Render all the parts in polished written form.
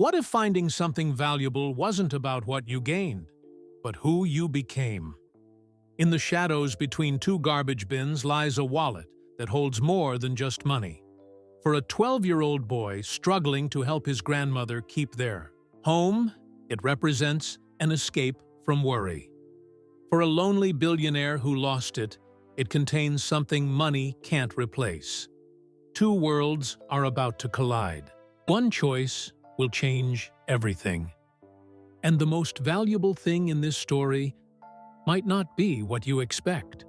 What if finding something valuable wasn't about what you gained, but who you became? In the shadows between two garbage bins lies a wallet that holds more than just money. For a 12-year-old boy struggling to help his grandmother keep their home, it represents an escape from worry. For a lonely billionaire who lost it, it contains something money can't replace. Two worlds are about to collide. One choice will change everything. And the most valuable thing in this story might not be what you expect.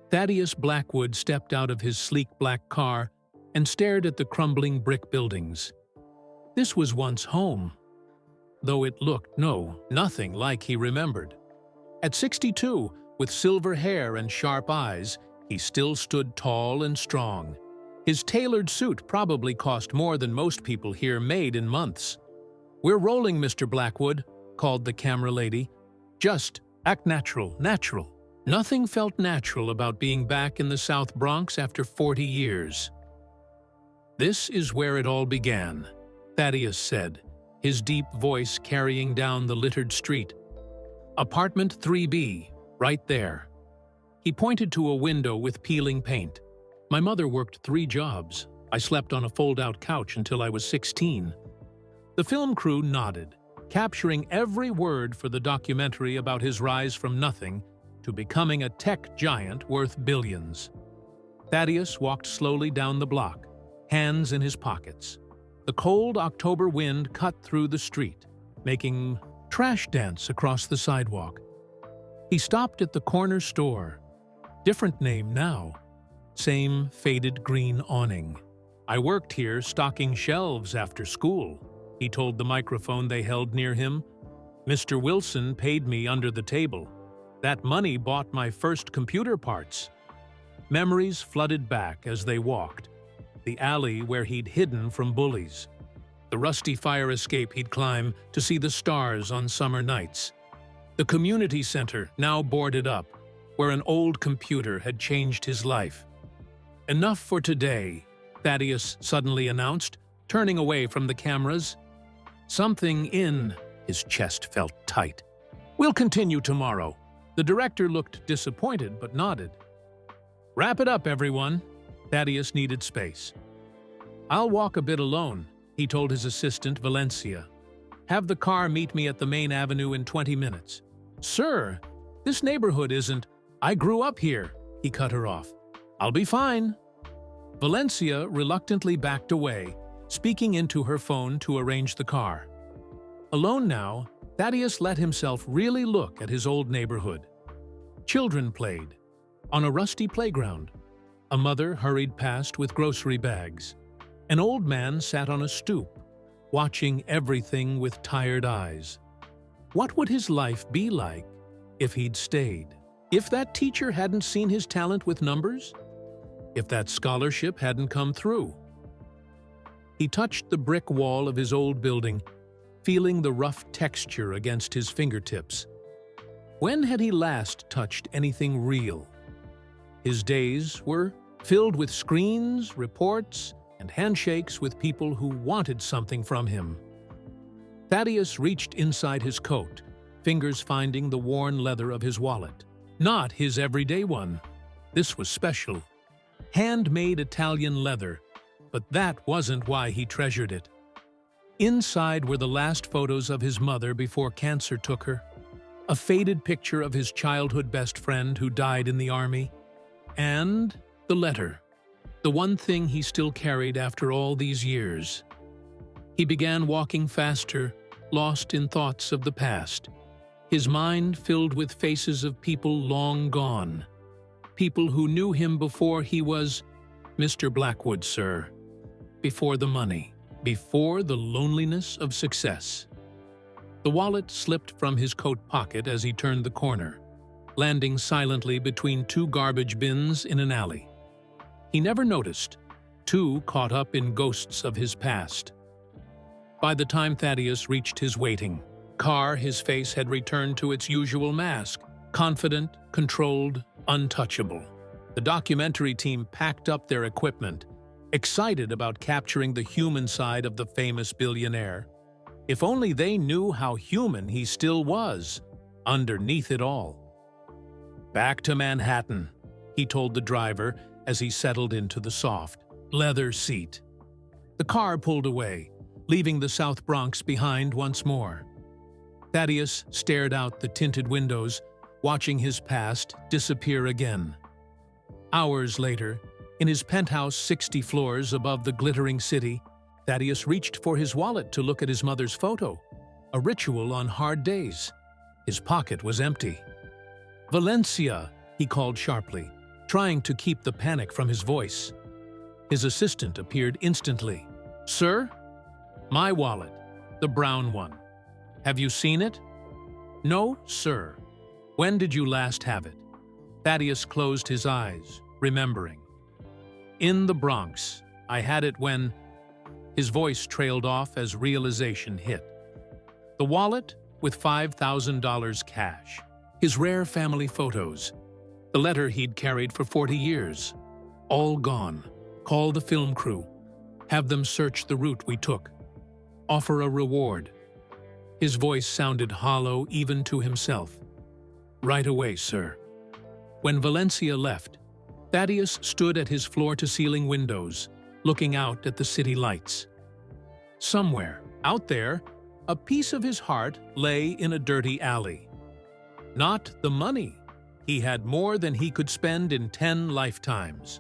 Thaddeus Blackwood stepped out of his sleek black car and stared at the crumbling brick buildings. This was once home, though it looked nothing like he remembered. At 62, with silver hair and sharp eyes, he still stood tall and strong. His tailored suit probably cost more than most people here made in months. "We're rolling, Mr. Blackwood," called the camera lady. "Just act natural." Nothing felt natural about being back in the South Bronx after 40 years. "This is where it all began," Thaddeus said, his deep voice carrying down the littered street. "Apartment 3B, right there." He pointed to a window with peeling paint. "My mother worked 3 jobs. I slept on a fold-out couch until I was 16. The film crew nodded, capturing every word for the documentary about his rise from nothing to becoming a tech giant worth billions. Thaddeus walked slowly down the block, hands in his pockets. The cold October wind cut through the street, making trash dance across the sidewalk. He stopped at the corner store. Different name now. Same faded green awning. "I worked here stocking shelves after school," he told the microphone they held near him. "Mr. Wilson paid me under the table. That money bought my first computer parts." Memories flooded back as they walked. The alley where he'd hidden from bullies. The rusty fire escape he'd climb to see the stars on summer nights. The community center, now boarded up, where an old computer had changed his life. "Enough for today," Thaddeus suddenly announced, turning away from the cameras. Something in his chest felt tight. "We'll continue tomorrow." The director looked disappointed but nodded. "Wrap it up, everyone." Thaddeus needed space. "I'll walk a bit alone," he told his assistant, Valencia. "Have the car meet me at the main avenue in 20 minutes. "Sir, this neighborhood isn't—" "I grew up here," he cut her off. "I'll be fine." Valencia reluctantly backed away, speaking into her phone to arrange the car. Alone now, Thaddeus let himself really look at his old neighborhood. Children played on a rusty playground. A mother hurried past with grocery bags. An old man sat on a stoop, watching everything with tired eyes. What would his life be like if he'd stayed? If that teacher hadn't seen his talent with numbers? If that scholarship hadn't come through? He touched the brick wall of his old building, feeling the rough texture against his fingertips. When had he last touched anything real? His days were filled with screens, reports, and handshakes with people who wanted something from him. Thaddeus reached inside his coat, fingers finding the worn leather of his wallet. Not his everyday one. This was special. Handmade Italian leather, but that wasn't why he treasured it. Inside were the last photos of his mother before cancer took her, a faded picture of his childhood best friend who died in the army, and the letter, the one thing he still carried after all these years. He began walking faster, lost in thoughts of the past, his mind filled with faces of people long gone, people who knew him before he was Mr. Blackwood, sir, before the money, before the loneliness of success. The wallet slipped from his coat pocket as he turned the corner, landing silently between 2 garbage bins in an alley. He never noticed, too caught up in ghosts of his past. By the time Thaddeus reached his waiting car, his face had returned to its usual mask, confident, controlled, untouchable. The documentary team packed up their equipment, excited about capturing the human side of the famous billionaire. If only they knew how human he still was, underneath it all. "Back to Manhattan," he told the driver as he settled into the soft, leather seat. The car pulled away, leaving the South Bronx behind once more. Thaddeus stared out the tinted windows, watching his past disappear again. Hours later, in his penthouse 60 floors above the glittering city, Thaddeus reached for his wallet to look at his mother's photo, a ritual on hard days. His pocket was empty. "Valencia," he called sharply, trying to keep the panic from his voice. His assistant appeared instantly. "Sir?" "My wallet, the brown one. Have you seen it?" "No, sir." "When did you last have it?" Thaddeus closed his eyes, remembering. "In the Bronx. I had it when—" His voice trailed off as realization hit. The wallet with $5,000 cash. His rare family photos. The letter he'd carried for 40 years. All gone. Call the film crew. Have them search the route we took. Offer a reward. His voice sounded hollow even to himself. "Right away, sir." When Valencia left, Thaddeus stood at his floor-to-ceiling windows, looking out at the city lights. Somewhere, out there, a piece of his heart lay in a dirty alley. Not the money. He had more than he could spend in 10 lifetimes.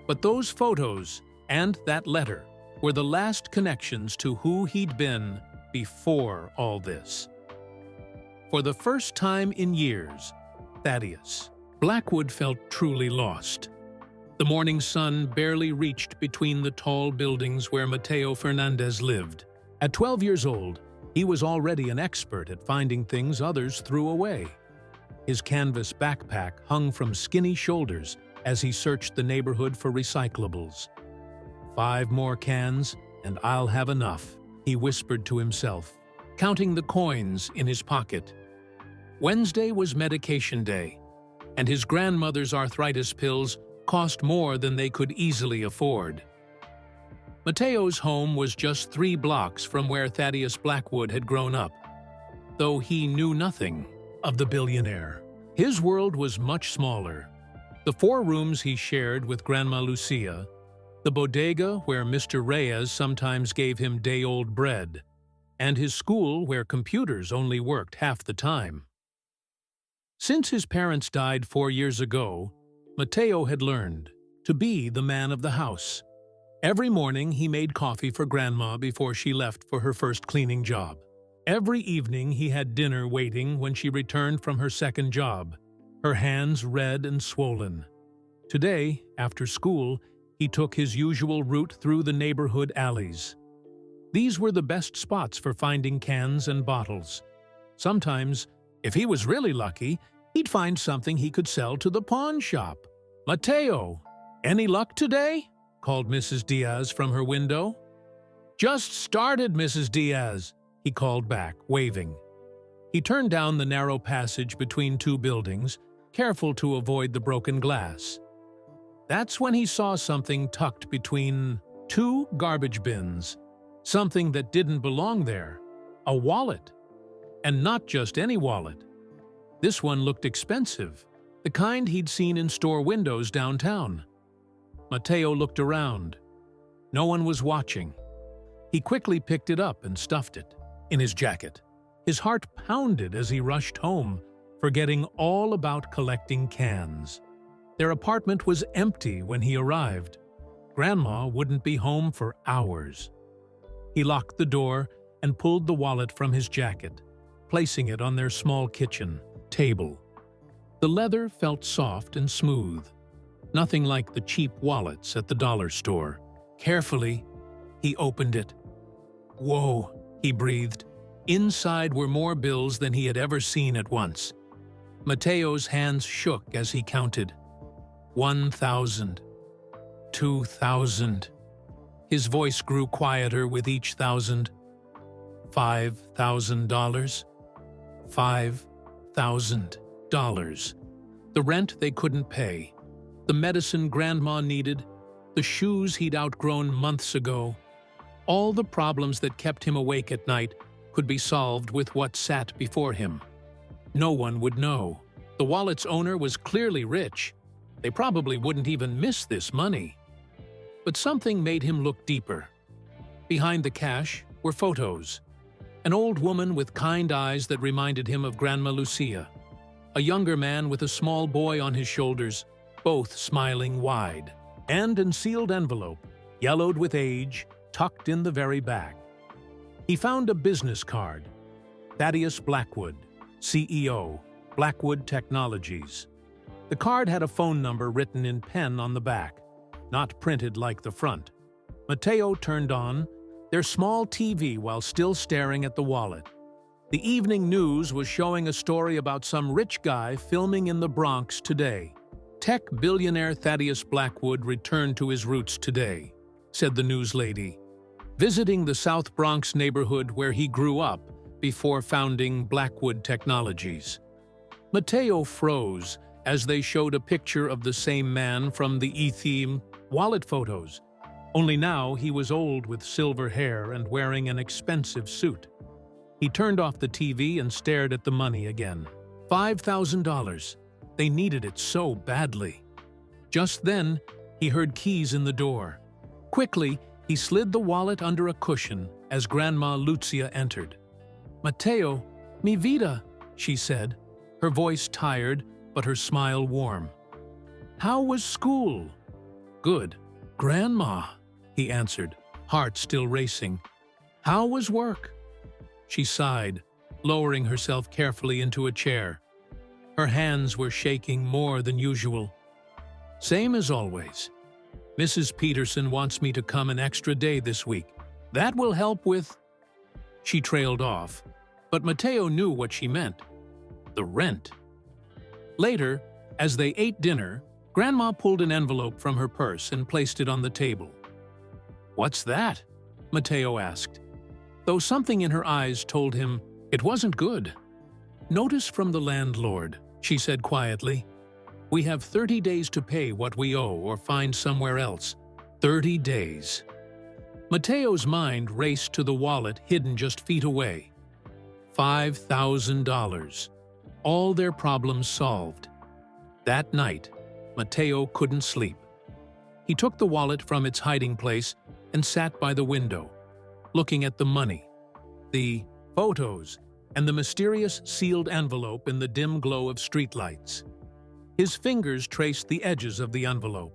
But those photos and that letter were the last connections to who he'd been before all this. For the first time in years, Thaddeus Blackwood felt truly lost. The morning sun barely reached between the tall buildings where Mateo Fernandez lived. At 12 years old, he was already an expert at finding things others threw away. His canvas backpack hung from skinny shoulders as he searched the neighborhood for recyclables. 5 more cans, and I'll have enough, he whispered to himself, counting the coins in his pocket. Wednesday was medication day, and his grandmother's arthritis pills cost more than they could easily afford. Mateo's home was just 3 blocks from where Thaddeus Blackwood had grown up, though he knew nothing of the billionaire. His world was much smaller. The 4 rooms he shared with Grandma Lucia, the bodega where Mr. Reyes sometimes gave him day-old bread, and his school where computers only worked half the time. Since his parents died 4 years ago, Mateo had learned to be the man of the house. Every morning he made coffee for Grandma before she left for her first cleaning job. Every evening he had dinner waiting when she returned from her second job, her hands red and swollen. Today, after school, he took his usual route through the neighborhood alleys. These were the best spots for finding cans and bottles. Sometimes, if he was really lucky, he'd find something he could sell to the pawn shop. "Mateo, any luck today?" called Mrs. Diaz from her window. "Just started, Mrs. Diaz," he called back, waving. He turned down the narrow passage between 2 buildings, careful to avoid the broken glass. That's when he saw something tucked between 2 garbage bins. Something that didn't belong there. A wallet. And not just any wallet. This one looked expensive, the kind he'd seen in store windows downtown. Mateo looked around. No one was watching. He quickly picked it up and stuffed it in his jacket. His heart pounded as he rushed home, forgetting all about collecting cans. Their apartment was empty when he arrived. Grandma wouldn't be home for hours. He locked the door and pulled the wallet from his jacket, placing it on their small kitchen table. The leather felt soft and smooth, nothing like the cheap wallets at the dollar store. Carefully, he opened it. "Whoa," he breathed. Inside were more bills than he had ever seen at once. Mateo's hands shook as he counted. 1,000. 2,000. His voice grew quieter with each thousand. $5,000. $5,000. The rent they couldn't pay. The medicine Grandma needed. the shoes he'd outgrown months ago. All the problems that kept him awake at night could be solved with what sat before him. No one would know. The wallet's owner was clearly rich. They probably wouldn't even miss this money. But something made him look deeper. Behind the cash were photos. An old woman with kind eyes that reminded him of Grandma Lucia. A younger man with a small boy on his shoulders, both smiling wide. And an sealed envelope, yellowed with age, tucked in the very back. He found a business card. Thaddeus Blackwood, CEO, Blackwood Technologies. The card had a phone number written in pen on the back, not printed like the front. Mateo turned on their small TV while still staring at the wallet. The evening news was showing a story about some rich guy filming in the Bronx today. Tech billionaire Thaddeus Blackwood returned to his roots today, said the news lady, visiting the South Bronx neighborhood where he grew up before founding Blackwood Technologies. Mateo froze as they showed a picture of the same man from the E-theme wallet photos, only now he was old with silver hair and wearing an expensive suit. He turned off the TV and stared at the money again. $5,000. They needed it so badly. Just then, he heard keys in the door. Quickly, he slid the wallet under a cushion as Grandma Lucia entered. "Mateo, mi vida," she said, her voice tired but her smile warm. "How was school?" "Good, Grandma," he answered, heart still racing. "How was work?" She sighed, lowering herself carefully into a chair. Her hands were shaking more than usual. "Same as always. Mrs. Peterson wants me to come an extra day this week. That will help with—" She trailed off, but Mateo knew what she meant. The rent. Later, as they ate dinner, Grandma pulled an envelope from her purse and placed it on the table. "What's that?" Mateo asked, though something in her eyes told him it wasn't good. "Notice from the landlord," she said quietly. "We have 30 days to pay what we owe or find somewhere else. 30 days. Mateo's mind raced to the wallet hidden just feet away. $5,000. All their problems solved. That night, Mateo couldn't sleep. He took the wallet from its hiding place and sat by the window, looking at the money, the photos, and the mysterious sealed envelope in the dim glow of streetlights. His fingers traced the edges of the envelope.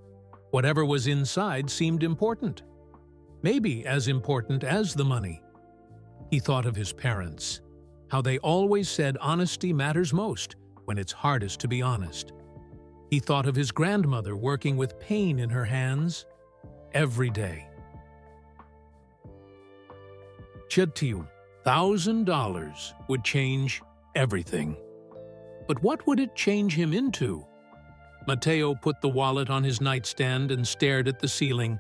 Whatever was inside seemed important. Maybe as important as the money. He thought of his parents, how they always said honesty matters most when it's hardest to be honest. He thought of his grandmother working with pain in her hands every day. $1,000 would change everything. But what would it change him into? Mateo put the wallet on his nightstand and stared at the ceiling,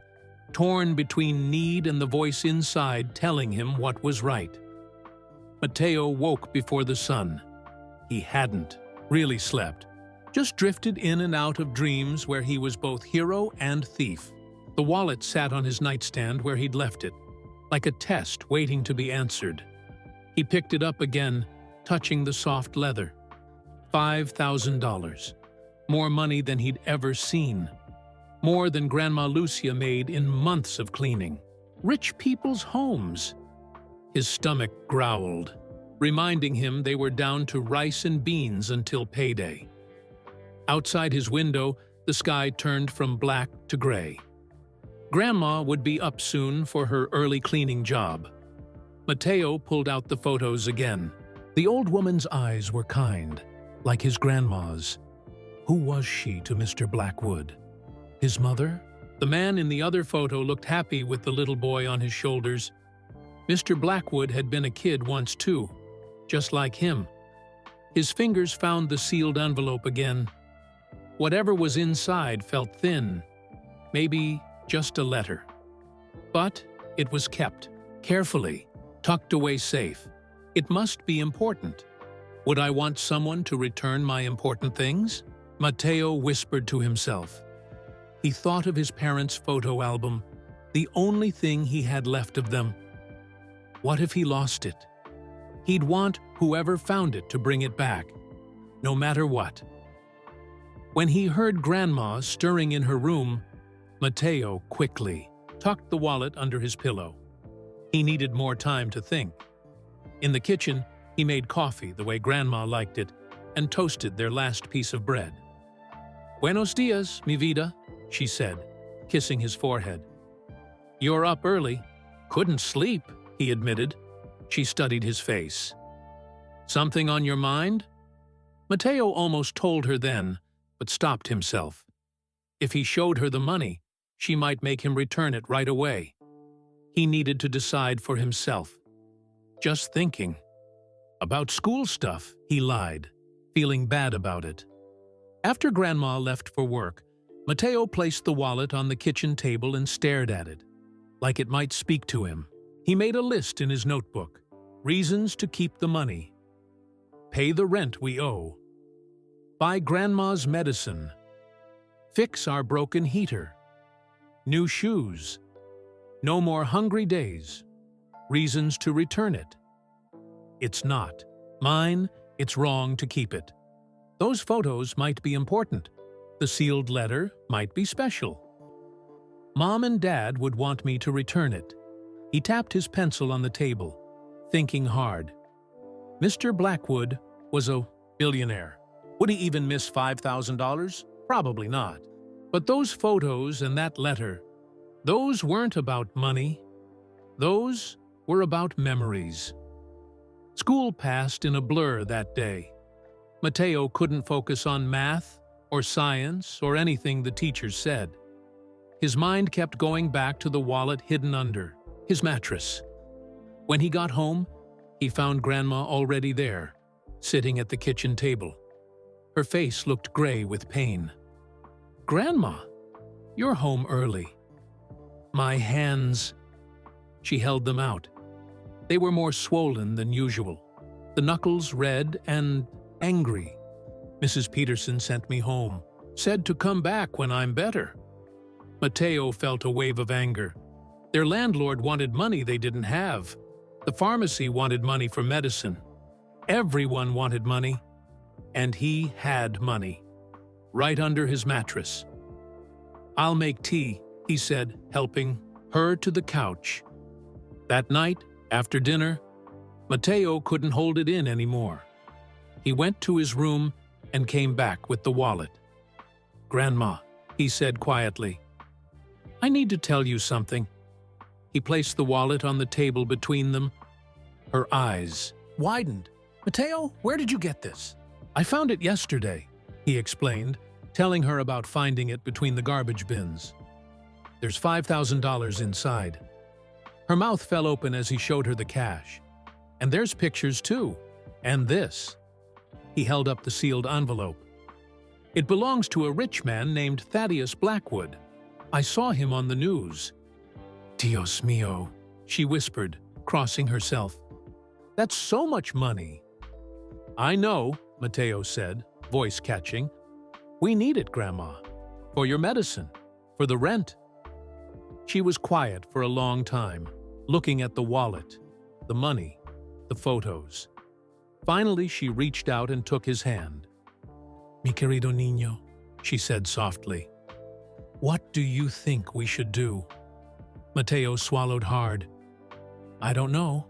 torn between need and the voice inside telling him what was right. Mateo woke before the sun. He hadn't really slept, just drifted in and out of dreams where he was both hero and thief. The wallet sat on his nightstand where he'd left it, like a test waiting to be answered. He picked it up again, touching the soft leather. $5,000. More money than he'd ever seen. More than Grandma Lucia made in months of cleaning. Rich people's homes. His stomach growled, reminding him they were down to rice and beans until payday. Outside his window, the sky turned from black to gray. Grandma would be up soon for her early cleaning job. Mateo pulled out the photos again. The old woman's eyes were kind, like his grandma's. Who was she to Mr. Blackwood? His mother? The man in the other photo looked happy with the little boy on his shoulders. Mr. Blackwood had been a kid once too, just like him. His fingers found the sealed envelope again. Whatever was inside felt thin, maybe just a letter. But it was kept, carefully, tucked away safe. It must be important. Would I want someone to return my important things? Mateo whispered to himself. He thought of his parents' photo album, the only thing he had left of them. What if he lost it? He'd want whoever found it to bring it back, no matter what. When he heard Grandma stirring in her room, Mateo quickly tucked the wallet under his pillow. He needed more time to think. In the kitchen, he made coffee the way Grandma liked it and toasted their last piece of bread. "Buenos dias, mi vida," she said, kissing his forehead. "You're up early." "Couldn't sleep," he admitted. She studied his face. "Something on your mind?" Mateo almost told her then, but stopped himself. If he showed her the money, she might make him return it right away. He needed to decide for himself. "Just thinking." "About school stuff," he lied, feeling bad about it. After Grandma left for work, Mateo placed the wallet on the kitchen table and stared at it, like it might speak to him. He made a list in his notebook. Reasons to keep the money. Pay the rent we owe. Buy Grandma's medicine. Fix our broken heater. New shoes. No more hungry days. Reasons to return it. It's not mine, it's wrong to keep it. Those photos might be important. The sealed letter might be special. Mom and Dad would want me to return it. He tapped his pencil on the table, thinking hard. Mr. Blackwood was a millionaire. Would he even miss $5,000? Probably not. But those photos and that letter, those weren't about money. Those were about memories. School passed in a blur that day. Mateo couldn't focus on math or science or anything the teachers said. His mind kept going back to the wallet hidden under his mattress. When he got home, he found Grandma already there, sitting at the kitchen table. Her face looked gray with pain. "Grandma, you're home early." "My hands." She held them out. They were more swollen than usual, the knuckles red and angry. "Mrs. Peterson sent me home, said to come back when I'm better." Mateo felt a wave of anger. Their landlord wanted money they didn't have. The pharmacy wanted money for medicine. Everyone wanted money. And he had money, right under his mattress. "I'll make tea," he said, helping her to the couch. That night, after dinner, Mateo couldn't hold it in anymore. He went to his room and came back with the wallet. "Grandma," he said quietly, "I need to tell you something." He placed the wallet on the table between them. Her eyes widened. "Mateo, where did you get this?" "I found it yesterday," he explained, telling her about finding it between the garbage bins. "There's $5,000 inside." Her mouth fell open as he showed her the cash. "And there's pictures too. And this." He held up the sealed envelope. "It belongs to a rich man named Thaddeus Blackwood. I saw him on the news." "Dios mío," she whispered, crossing herself. "That's so much money." "I know," Mateo said, voice catching. "We need it, Grandma. For your medicine. For the rent." She was quiet for a long time, looking at the wallet, the money, the photos. Finally, she reached out and took his hand. "Mi querido niño," she said softly. "What do you think we should do?" Mateo swallowed hard. "I don't know.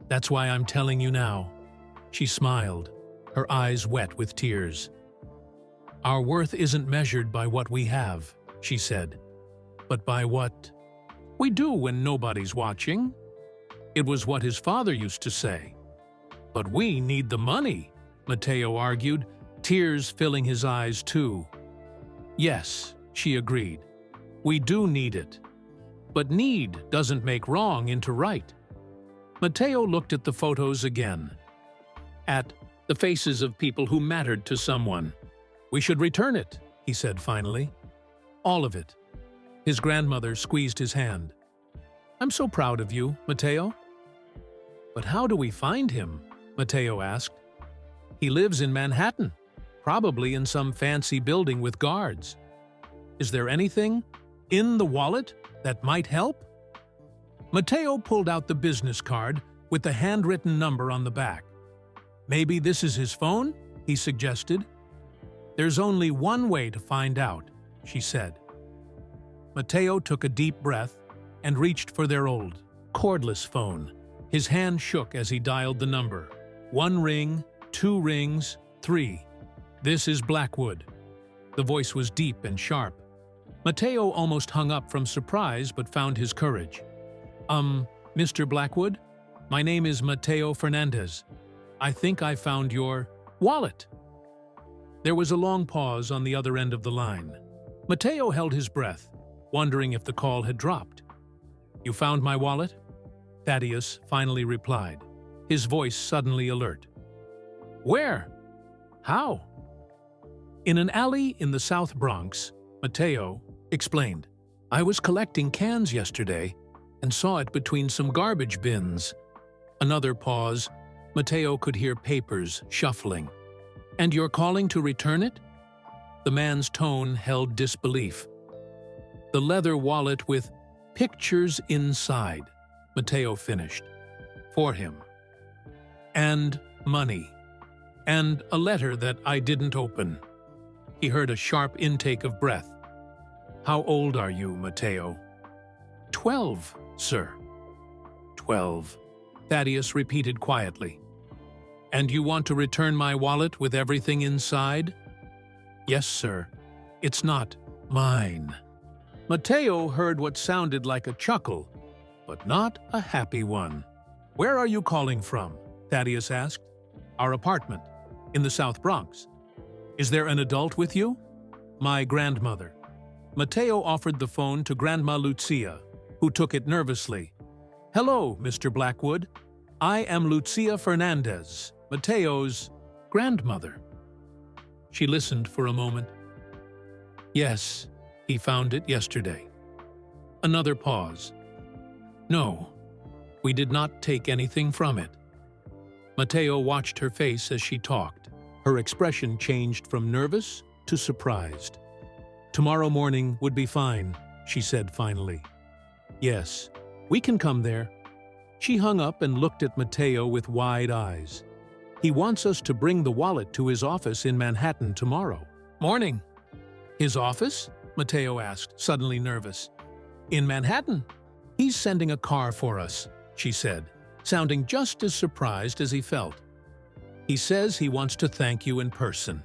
That's why I'm telling you now." She smiled, her eyes wet with tears. "Our worth isn't measured by what we have," she said, "but by what we do when nobody's watching." It was what his father used to say. "But we need the money," Mateo argued, tears filling his eyes too. "Yes," she agreed, "we do need it. But need doesn't make wrong into right." Mateo looked at the photos again, at the faces of people who mattered to someone. "We should return it," he said finally. "All of it." His grandmother squeezed his hand. "I'm so proud of you, Mateo." "But how do we find him?" Mateo asked. "He lives in Manhattan, probably in some fancy building with guards." Is there anything in the wallet that might help? Mateo pulled out the business card with the handwritten number on the back. Maybe this is his phone, he suggested. There's only one way to find out, she said. Mateo took a deep breath and reached for their old, cordless phone. His hand shook as he dialed the number. 1 ring, 2 rings, 3. This is Blackwood. The voice was deep and sharp. Mateo almost hung up from surprise but found his courage. Mr. Blackwood? My name is Mateo Fernandez. I think I found your wallet. There was a long pause on the other end of the line. Mateo held his breath, wondering if the call had dropped. You found my wallet? Thaddeus finally replied, his voice suddenly alert. Where? How? In an alley in the South Bronx, Mateo explained. I was collecting cans yesterday and saw it between some garbage bins. Another pause. Mateo could hear papers shuffling. And you're calling to return it? The man's tone held disbelief. The leather wallet with pictures inside, Mateo finished. For him. And money. And a letter that I didn't open. He heard a sharp intake of breath. How old are you, Mateo? 12, sir. 12, Thaddeus repeated quietly. And you want to return my wallet with everything inside? Yes, sir. It's not mine. Mateo heard what sounded like a chuckle, but not a happy one. Where are you calling from? Thaddeus asked. Our apartment, in the South Bronx. Is there an adult with you? My grandmother. Mateo offered the phone to Grandma Lucia, who took it nervously. Hello, Mr. Blackwood. I am Lucia Fernandez, Mateo's grandmother. She listened for a moment. Yes, he found it yesterday. Another pause. No, we did not take anything from it. Mateo watched her face as she talked. Her expression changed from nervous to surprised. Tomorrow morning would be fine, she said finally. Yes, we can come there. She hung up and looked at Mateo with wide eyes. He wants us to bring the wallet to his office in Manhattan tomorrow. Morning. His office? Mateo asked, suddenly nervous. In Manhattan? He's sending a car for us, she said, sounding just as surprised as he felt. He says he wants to thank you in person.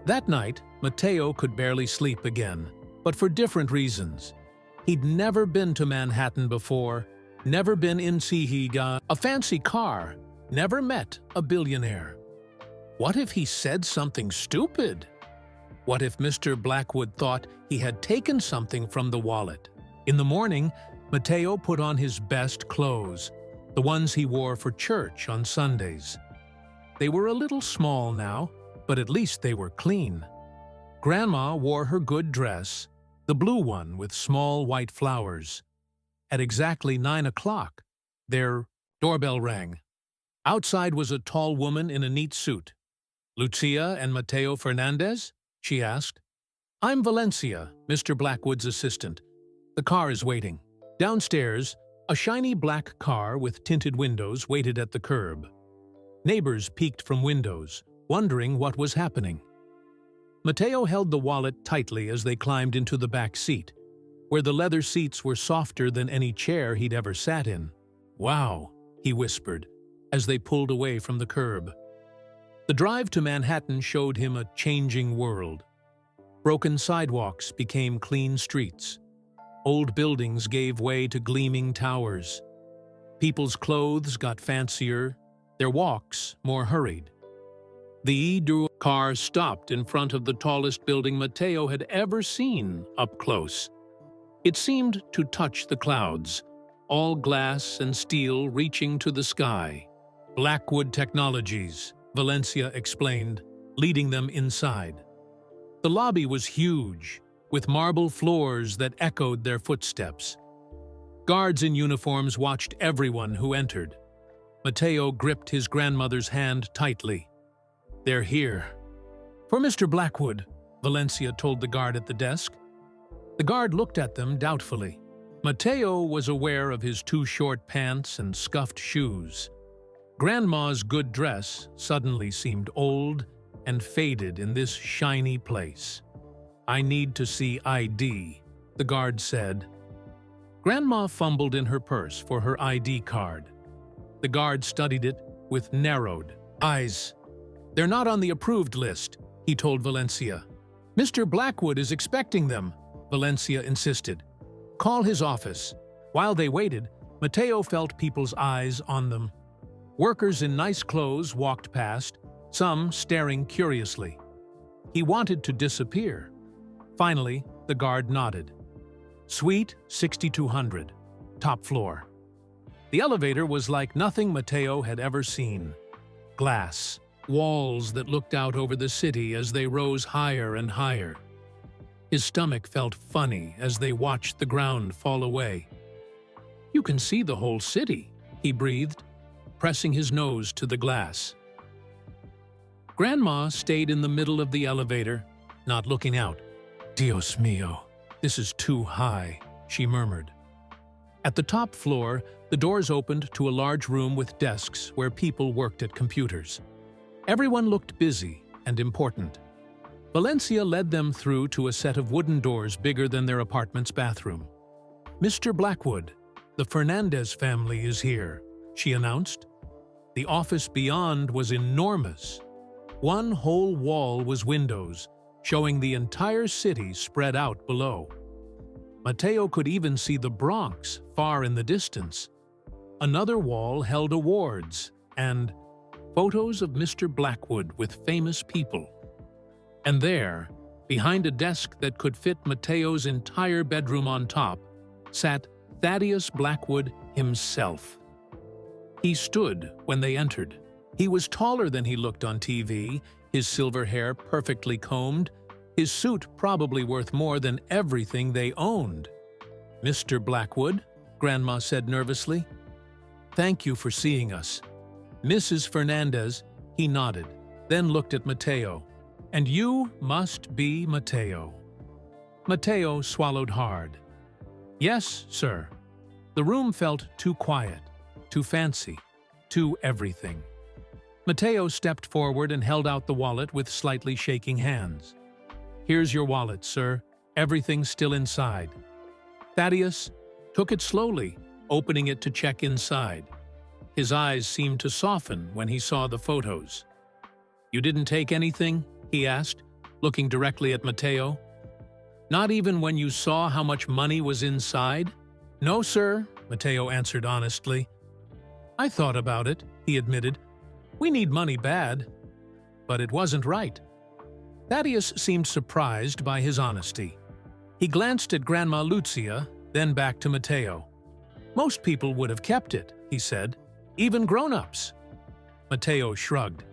That night, Mateo could barely sleep again, but for different reasons. He'd never been to Manhattan before, never been in Sihiga, a fancy car, never met a billionaire. What if he said something stupid? What if Mr. Blackwood thought he had taken something from the wallet? In the morning, Mateo put on his best clothes, the ones he wore for church on Sundays. They were a little small now, but at least they were clean. Grandma wore her good dress, the blue one with small white flowers. At exactly 9 o'clock, their doorbell rang. Outside was a tall woman in a neat suit. Lucia and Mateo Fernandez? She asked. I'm Valencia, Mr. Blackwood's assistant. The car is waiting. Downstairs, a shiny black car with tinted windows waited at the curb. Neighbors peeked from windows, wondering what was happening. Mateo held the wallet tightly as they climbed into the back seat, where the leather seats were softer than any chair he'd ever sat in. Wow, he whispered, as they pulled away from the curb. The drive to Manhattan showed him a changing world. Broken sidewalks became clean streets. Old buildings gave way to gleaming towers. People's clothes got fancier, their walks more hurried. The E-Dru car stopped in front of the tallest building Mateo had ever seen up close. It seemed to touch the clouds, all glass and steel reaching to the sky. Blackwood Technologies, Valencia explained, leading them inside. The lobby was huge, with marble floors that echoed their footsteps. Guards in uniforms watched everyone who entered. Mateo gripped his grandmother's hand tightly. They're here. For Mr. Blackwood, Valencia told the guard at the desk. The guard looked at them doubtfully. Mateo was aware of his too short pants and scuffed shoes. Grandma's good dress suddenly seemed old and faded in this shiny place. "I need to see ID," the guard said. Grandma fumbled in her purse for her ID card. The guard studied it with narrowed eyes. "They're not on the approved list," he told Valencia. "Mr. Blackwood is expecting them," Valencia insisted. "Call his office." While they waited, Mateo felt people's eyes on them. Workers in nice clothes walked past, some staring curiously. He wanted to disappear. Finally, the guard nodded. "Suite 6200, top floor." The elevator was like nothing Mateo had ever seen. Glass, walls that looked out over the city as they rose higher and higher. His stomach felt funny as they watched the ground fall away. "You can see the whole city," he breathed, pressing his nose to the glass. Grandma stayed in the middle of the elevator, not looking out. "Dios mío, this is too high," she murmured. At the top floor, the doors opened to a large room with desks where people worked at computers. Everyone looked busy and important. Valencia led them through to a set of wooden doors bigger than their apartment's bathroom. "Mr. Blackwood, the Fernandez family is here," she announced. The office beyond was enormous. One whole wall was windows, showing the entire city spread out below. Mateo could even see the Bronx far in the distance. Another wall held awards and photos of Mr. Blackwood with famous people. And there, behind a desk that could fit Mateo's entire bedroom on top, sat Thaddeus Blackwood himself. He stood when they entered. He was taller than he looked on TV, his silver hair perfectly combed, his suit probably worth more than everything they owned. "Mr. Blackwood," Grandma said nervously. "Thank you for seeing us." "Mrs. Fernandez," he nodded, then looked at Mateo. "And you must be Mateo." Mateo swallowed hard. "Yes, sir." The room felt too quiet, too fancy, too everything. Mateo stepped forward and held out the wallet with slightly shaking hands. "Here's your wallet, sir. Everything's still inside." Thaddeus took it slowly, opening it to check inside. His eyes seemed to soften when he saw the photos. "You didn't take anything?" he asked, looking directly at Mateo. "Not even when you saw how much money was inside?" "No, sir," Mateo answered honestly. "I thought about it," he admitted. "We need money bad." But it wasn't right. Thaddeus seemed surprised by his honesty. He glanced at Grandma Lucia, then back to Mateo. "Most people would have kept it," he said, "even grown-ups." Mateo shrugged.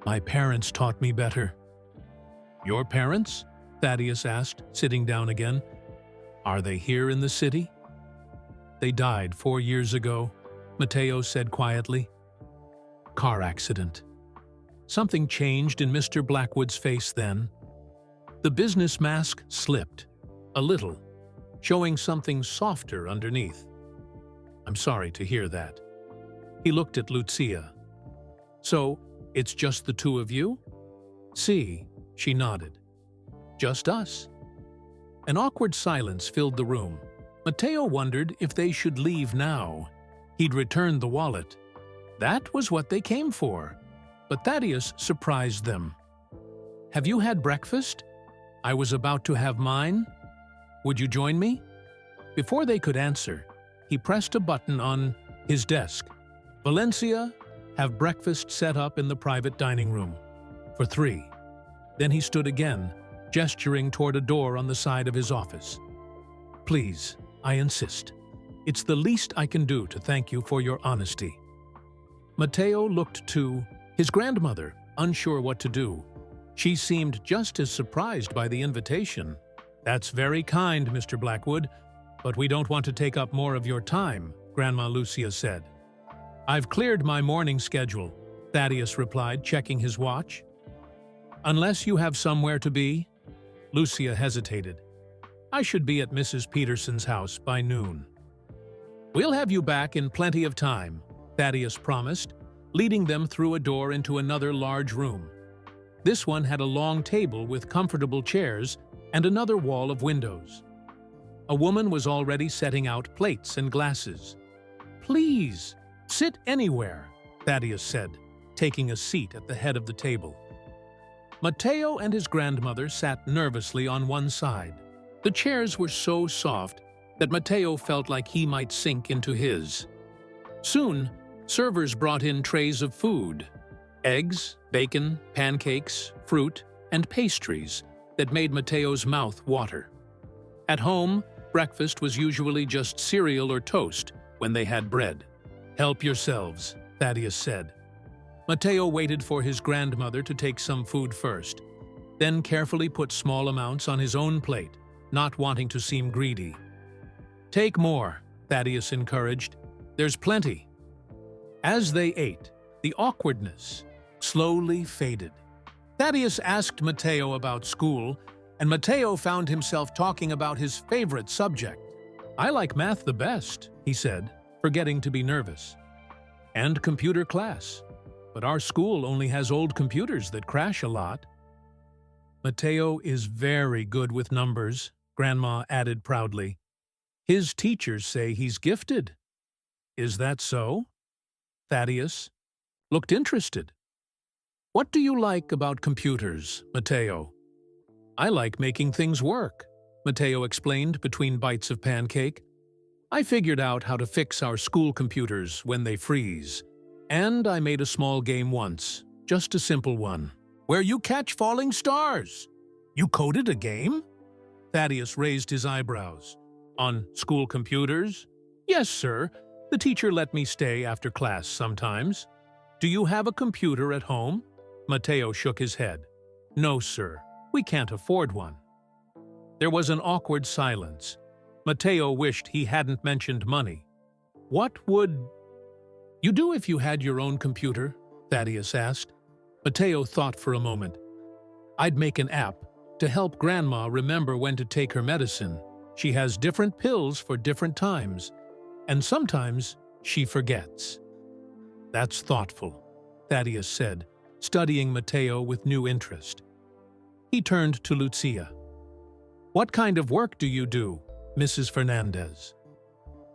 "My parents taught me better." "Your parents?" Thaddeus asked, sitting down again. "Are they here in the city?" "They died 4 years ago," Mateo said quietly. "Car accident." Something changed in Mr. Blackwood's face then. The business mask slipped, a little, showing something softer underneath. "I'm sorry to hear that." He looked at Lucia. "So, it's just the two of you?" "Si," she nodded. "Just us." An awkward silence filled the room. Mateo wondered if they should leave now. He'd returned the wallet. That was what they came for. But Thaddeus surprised them. "Have you had breakfast? I was about to have mine. Would you join me?" Before they could answer, he pressed a button on his desk. "Valencia, have breakfast set up in the private dining room. For 3. Then he stood again, gesturing toward a door on the side of his office. "Please, I insist. It's the least I can do to thank you for your honesty." Mateo looked to his grandmother, unsure what to do. She seemed just as surprised by the invitation. "That's very kind, Mr. Blackwood, but we don't want to take up more of your time," Grandma Lucia said. "I've cleared my morning schedule," Thaddeus replied, checking his watch. "Unless you have somewhere to be?" Lucia hesitated. "I should be at Mrs. Peterson's house by noon." "We'll have you back in plenty of time," Thaddeus promised, leading them through a door into another large room. This one had a long table with comfortable chairs and another wall of windows. A woman was already setting out plates and glasses. "Please, sit anywhere," Thaddeus said, taking a seat at the head of the table. Matteo and his grandmother sat nervously on one side. The chairs were so soft that Matteo felt like he might sink into his. Soon, servers brought in trays of food: eggs, bacon, pancakes, fruit, and pastries that made Matteo's mouth water. At home, breakfast was usually just cereal or toast when they had bread. "Help yourselves," Thaddeus said. Matteo waited for his grandmother to take some food first, then carefully put small amounts on his own plate, not wanting to seem greedy. "Take more," Thaddeus encouraged. "There's plenty." As they ate, the awkwardness slowly faded. Thaddeus asked Matteo about school, and Matteo found himself talking about his favorite subject. "I like math the best," he said, forgetting to be nervous. "And computer class. But our school only has old computers that crash a lot." "Matteo is very good with numbers," Grandma added proudly. "His teachers say he's gifted." "Is that so?" Thaddeus looked interested. "What do you like about computers, Matteo?" "I like making things work," Matteo explained between bites of pancake. "I figured out how to fix our school computers when they freeze. And I made a small game once, just a simple one, where you catch falling stars." "You coded a game?" Thaddeus raised his eyebrows. "On school computers?" "Yes, sir. The teacher let me stay after class sometimes." "Do you have a computer at home?" Matteo shook his head. "No, sir. We can't afford one." There was an awkward silence. Matteo wished he hadn't mentioned money. "What would you do if you had your own computer?" Thaddeus asked. Matteo thought for a moment. "I'd make an app to help Grandma remember when to take her medicine. She has different pills for different times, and sometimes she forgets." "That's thoughtful," Thaddeus said, studying Matteo with new interest. He turned to Lucia. "What kind of work do you do, Mrs. Fernandez?"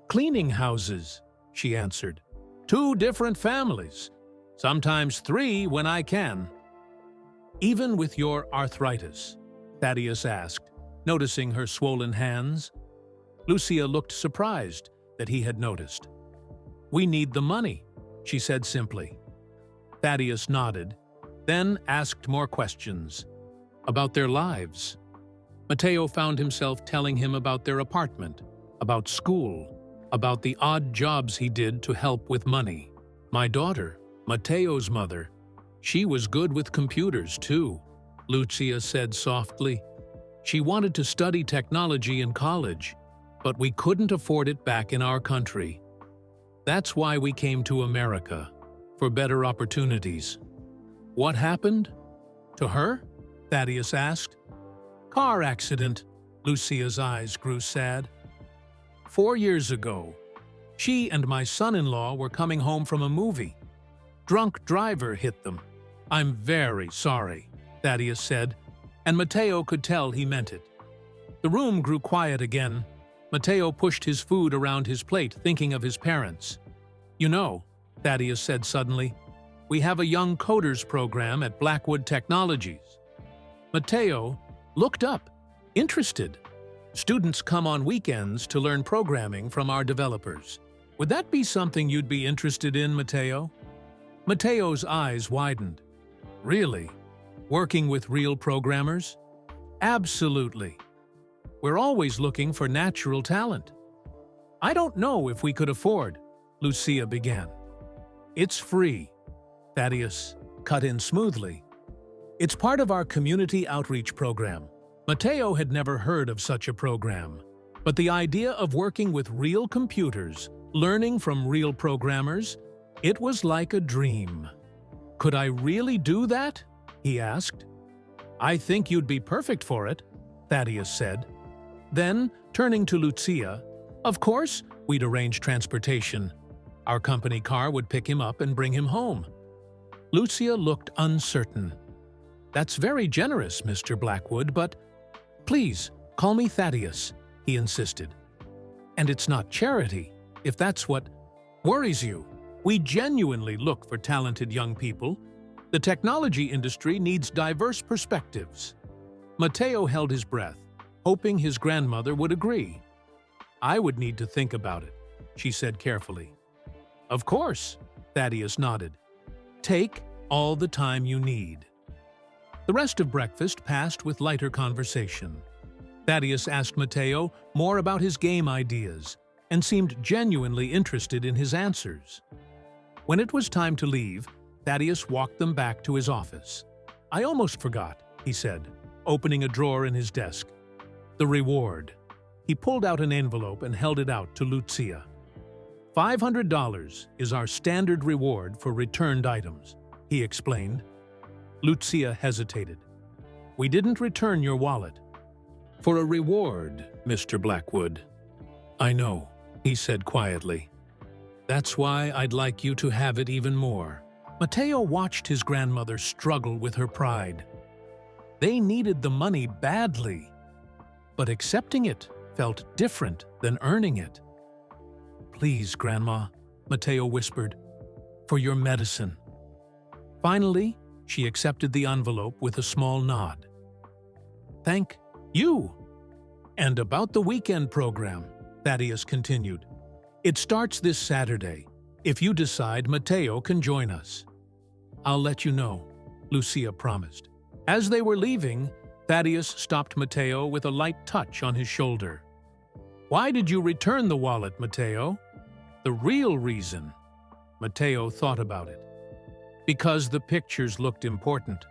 "Cleaning houses," she answered. "2 different families, sometimes 3 when I can." "Even with your arthritis?" Thaddeus asked, noticing her swollen hands. Lucia looked surprised that he had noticed. "We need the money," she said simply. Thaddeus nodded, then asked more questions about their lives. Matteo found himself telling him about their apartment, about school, about the odd jobs he did to help with money. "My daughter, Matteo's mother, she was good with computers too," Lucia said softly. "She wanted to study technology in college, but we couldn't afford it back in our country. That's why we came to America, for better opportunities." "What happened to her?" Thaddeus asked. "Car accident." Lucia's eyes grew sad. 4 years ago, she and my son-in-law were coming home from a movie. Drunk driver hit them. "I'm very sorry," Thaddeus said, and Matteo could tell he meant it. The room grew quiet again. Matteo pushed his food around his plate, thinking of his parents. "You know," Thaddeus said suddenly, "we have a young coders program at Blackwood Technologies." Matteo looked up, interested. "Students come on weekends to learn programming from our developers. Would that be something you'd be interested in, Matteo?" Matteo's eyes widened. "Really? Working with real programmers?" "Absolutely. We're always looking for natural talent." "I don't know if we could afford," Lucia began. "It's free," Thaddeus cut in smoothly. "It's part of our community outreach program." Matteo had never heard of such a program, but the idea of working with real computers, learning from real programmers, it was like a dream. "Could I really do that?" he asked. "I think you'd be perfect for it," Thaddeus said. Then, turning to Lucia, "Of course, we'd arrange transportation. Our company car would pick him up and bring him home." Lucia looked uncertain. "That's very generous, Mr. Blackwood, but please, call me Thaddeus," he insisted. "And it's not charity, if that's what worries you. We genuinely look for talented young people. The technology industry needs diverse perspectives." Matteo held his breath, hoping his grandmother would agree. "I would need to think about it," she said carefully. "Of course," Thaddeus nodded. "Take all the time you need." The rest of breakfast passed with lighter conversation. Thaddeus asked Matteo more about his game ideas and seemed genuinely interested in his answers. When it was time to leave, Thaddeus walked them back to his office. "I almost forgot," he said, opening a drawer in his desk. "The reward." He pulled out an envelope and held it out to Lucia. $500 is our standard reward for returned items," he explained. Lucia hesitated. "We didn't return your wallet." "For a reward, Mr. Blackwood." "I know," he said quietly. "That's why I'd like you to have it even more." Matteo watched his grandmother struggle with her pride. They needed the money badly, but accepting it felt different than earning it. "Please, Grandma," Matteo whispered, "for your medicine." Finally, she accepted the envelope with a small nod. "Thank you." "And about the weekend program," Thaddeus continued. "It starts this Saturday. If you decide, Matteo can join us." "I'll let you know," Lucia promised. As they were leaving, Thaddeus stopped Matteo with a light touch on his shoulder. "Why did you return the wallet, Matteo?" "The real reason." Matteo thought about it. "Because the pictures looked important.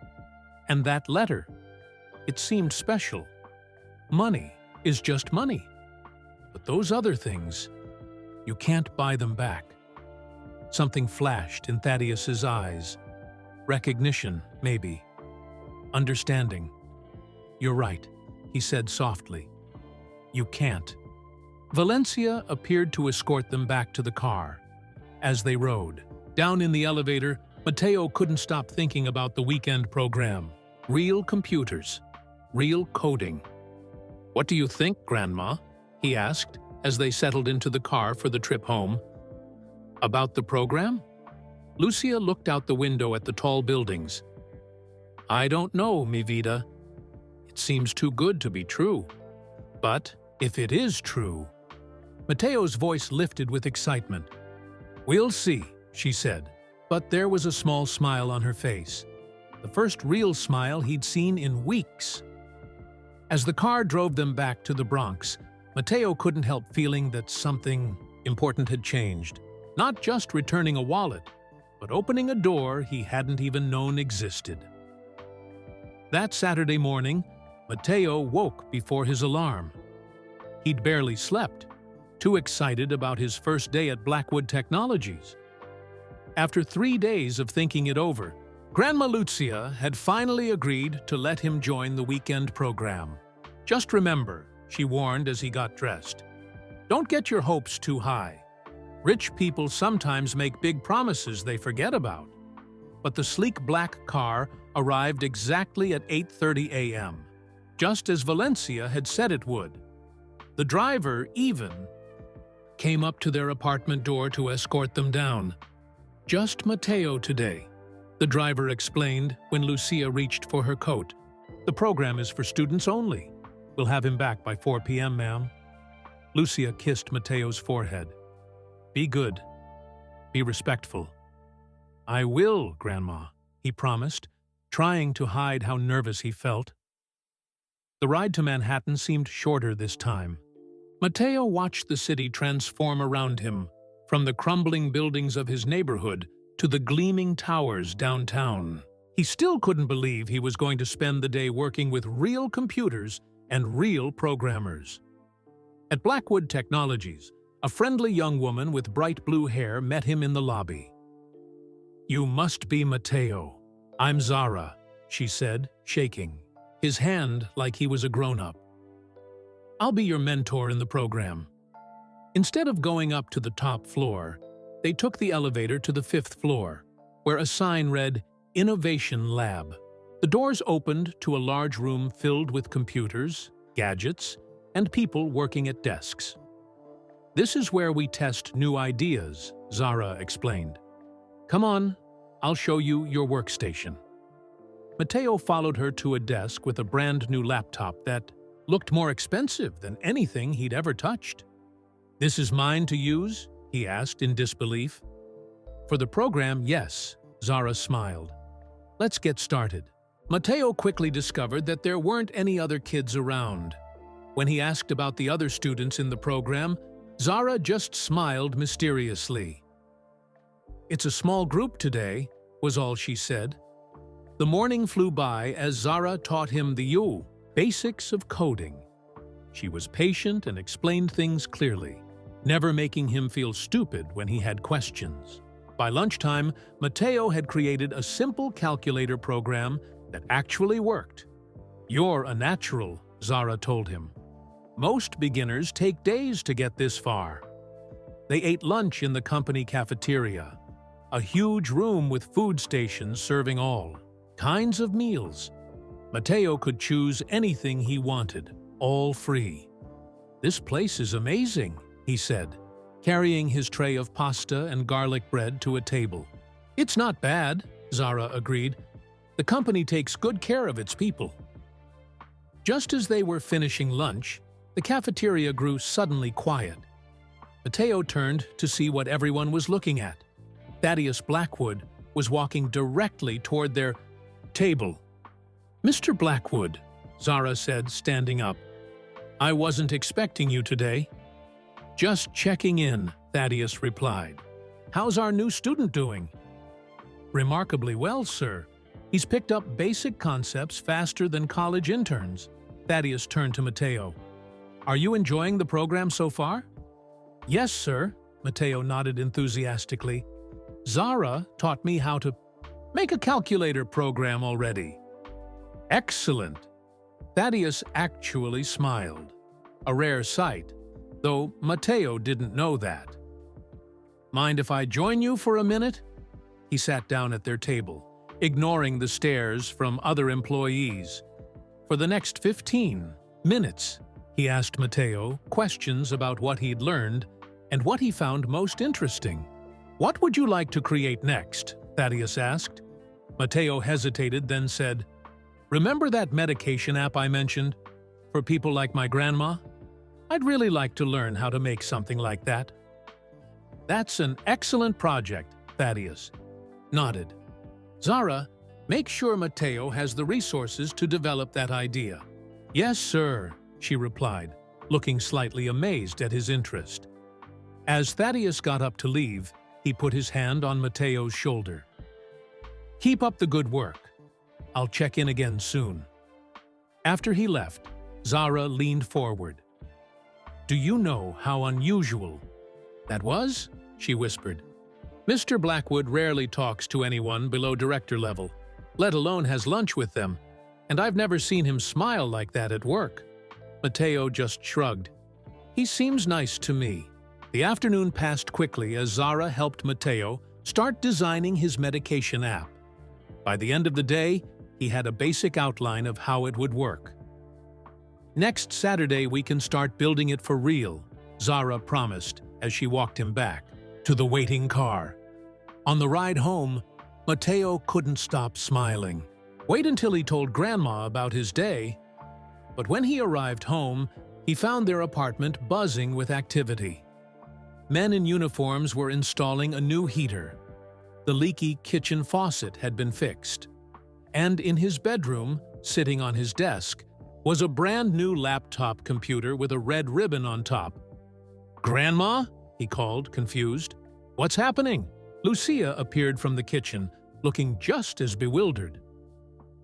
And that letter, it seemed special. Money is just money. But those other things, you can't buy them back." Something flashed in Thaddeus's eyes. Recognition, maybe. Understanding. "You're right," he said softly. "You can't." Valencia appeared to escort them back to the car. As they rode, down in the elevator, Matteo couldn't stop thinking about the weekend program. Real computers. Real coding. "What do you think, Grandma?" he asked as they settled into the car for the trip home. "About the program?" Lucia looked out the window at the tall buildings. "I don't know, mi vida. It seems too good to be true. But if it is true..." Matteo's voice lifted with excitement. "We'll see," she said, but there was a small smile on her face. The first real smile he'd seen in weeks. As the car drove them back to the Bronx, Matteo couldn't help feeling that something important had changed. Not just returning a wallet, but opening a door he hadn't even known existed. That Saturday morning, Matteo woke before his alarm. He'd barely slept, too excited about his first day at Blackwood Technologies. After 3 days of thinking it over, Grandma Lucia had finally agreed to let him join the weekend program. "Just remember," she warned as he got dressed, "don't get your hopes too high. Rich people sometimes make big promises they forget about." But the sleek black car arrived exactly at 8:30 a.m., just as Valencia had said it would. The driver, even, came up to their apartment door to escort them down. "Just Matteo today," the driver explained when Lucia reached for her coat. "The program is for students only. We'll have him back by 4 p.m., ma'am." Lucia kissed Matteo's forehead. "Be good. Be respectful." "I will, Grandma," he promised, trying to hide how nervous he felt. The ride to Manhattan seemed shorter this time. Matteo watched the city transform around him, from the crumbling buildings of his neighborhood to the gleaming towers downtown. He still couldn't believe he was going to spend the day working with real computers and real programmers. At Blackwood Technologies, a friendly young woman with bright blue hair met him in the lobby. "You must be Matteo. I'm Zara," she said, shaking, his hand like he was a grown-up. I'll be your mentor in the program." Instead of going up to the top floor, they took the elevator to the 5th floor, where a sign read, "Innovation Lab." The doors opened to a large room filled with computers, gadgets, and people working at desks. "This is where we test new ideas," Zara explained. "Come on, I'll show you your workstation." Matteo followed her to a desk with a brand new laptop that looked more expensive than anything he'd ever touched. "This is mine to use?" he asked in disbelief. "For the program, yes," Zara smiled. "Let's get started." Matteo quickly discovered that there weren't any other kids around. When he asked about the other students in the program, Zara just smiled mysteriously. "It's a small group today," was all she said. The morning flew by as Zara taught him the basics of coding. She was patient and explained things clearly, never making him feel stupid when he had questions. By lunchtime, Matteo had created a simple calculator program that actually worked. "You're a natural," Zara told him. "Most beginners take days to get this far." They ate lunch in the company cafeteria, a huge room with food stations serving all kinds of meals. Matteo could choose anything he wanted, all free. "This place is amazing," he said, carrying his tray of pasta and garlic bread to a table. "It's not bad," Zara agreed. "The company takes good care of its people." Just as they were finishing lunch, the cafeteria grew suddenly quiet. Matteo turned to see what everyone was looking at. Thaddeus Blackwood was walking directly toward their table. "Mr. Blackwood," Zara said, standing up. "I wasn't expecting you today." "Just checking in," Thaddeus replied. "How's our new student doing?" "Remarkably well, sir. He's picked up basic concepts faster than college interns." Thaddeus turned to Matteo. "Are you enjoying the program so far?" "Yes, sir," Matteo nodded enthusiastically. "Zara taught me how to make a calculator program already." "Excellent." Thaddeus actually smiled, a rare sight, though Matteo didn't know that. "Mind if I join you for a minute?" He sat down at their table, ignoring the stares from other employees. For the next 15 minutes, he asked Matteo questions about what he'd learned and what he found most interesting. "What would you like to create next?" Thaddeus asked. Matteo hesitated, then said, "Remember that medication app I mentioned? For people like my grandma? I'd really like to learn how to make something like that." "That's an excellent project," Thaddeus nodded. "Zara, make sure Matteo has the resources to develop that idea." "Yes, sir," she replied, looking slightly amazed at his interest. As Thaddeus got up to leave, he put his hand on Matteo's shoulder. "Keep up the good work. I'll check in again soon." After he left, Zara leaned forward. "Do you know how unusual that was?" she whispered. "Mr. Blackwood rarely talks to anyone below director level, let alone has lunch with them, and I've never seen him smile like that at work." Matteo just shrugged. "He seems nice to me." The afternoon passed quickly as Zara helped Matteo start designing his medication app. By the end of the day, he had a basic outline of how it would work. "Next Saturday we can start building it for real," Zara promised as she walked him back to the waiting car. On the ride home, Matteo couldn't stop smiling. Wait until he told Grandma about his day. But when he arrived home, he found their apartment buzzing with activity. Men in uniforms were installing a new heater. The leaky kitchen faucet had been fixed. And in his bedroom, sitting on his desk, was a brand new laptop computer with a red ribbon on top. "Grandma?" he called, confused. "What's happening?" Lucia appeared from the kitchen, looking just as bewildered.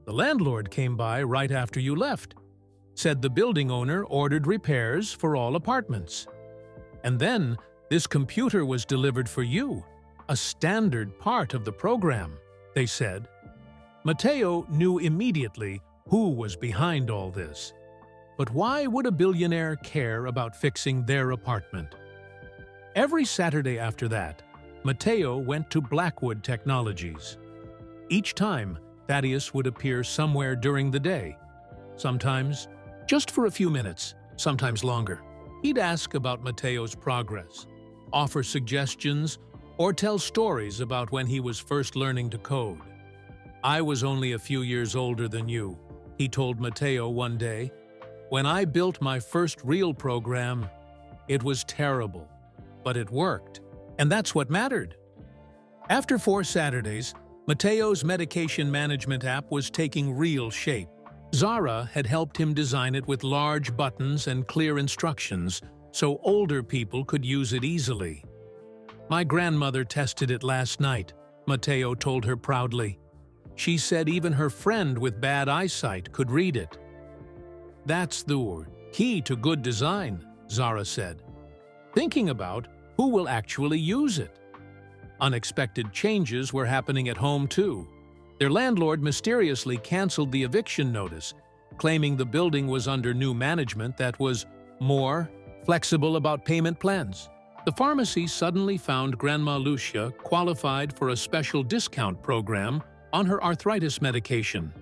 "The landlord came by right after you left. Said the building owner ordered repairs for all apartments. And then this computer was delivered for you, a standard part of the program," they said. Matteo knew immediately who was behind all this. But why would a billionaire care about fixing their apartment? Every Saturday after that, Matteo went to Blackwood Technologies. Each time, Thaddeus would appear somewhere during the day, sometimes just for a few minutes, sometimes longer. He'd ask about Matteo's progress, offer suggestions, or tell stories about when he was first learning to code. "I was only a few years older than you," he told Matteo one day. "When I built my first real program, it was terrible, but it worked, and that's what mattered." After 4 Saturdays, Matteo's medication management app was taking real shape. Zara had helped him design it with large buttons and clear instructions so older people could use it easily. "My grandmother tested it last night," Matteo told her proudly. "She said even her friend with bad eyesight could read it." "That's the key to good design," Zara said, thinking about who will actually use it. Unexpected changes were happening at home too. Their landlord mysteriously canceled the eviction notice, claiming the building was under new management that was more flexible about payment plans. The pharmacy suddenly found Grandma Lucia qualified for a special discount program on her arthritis medication.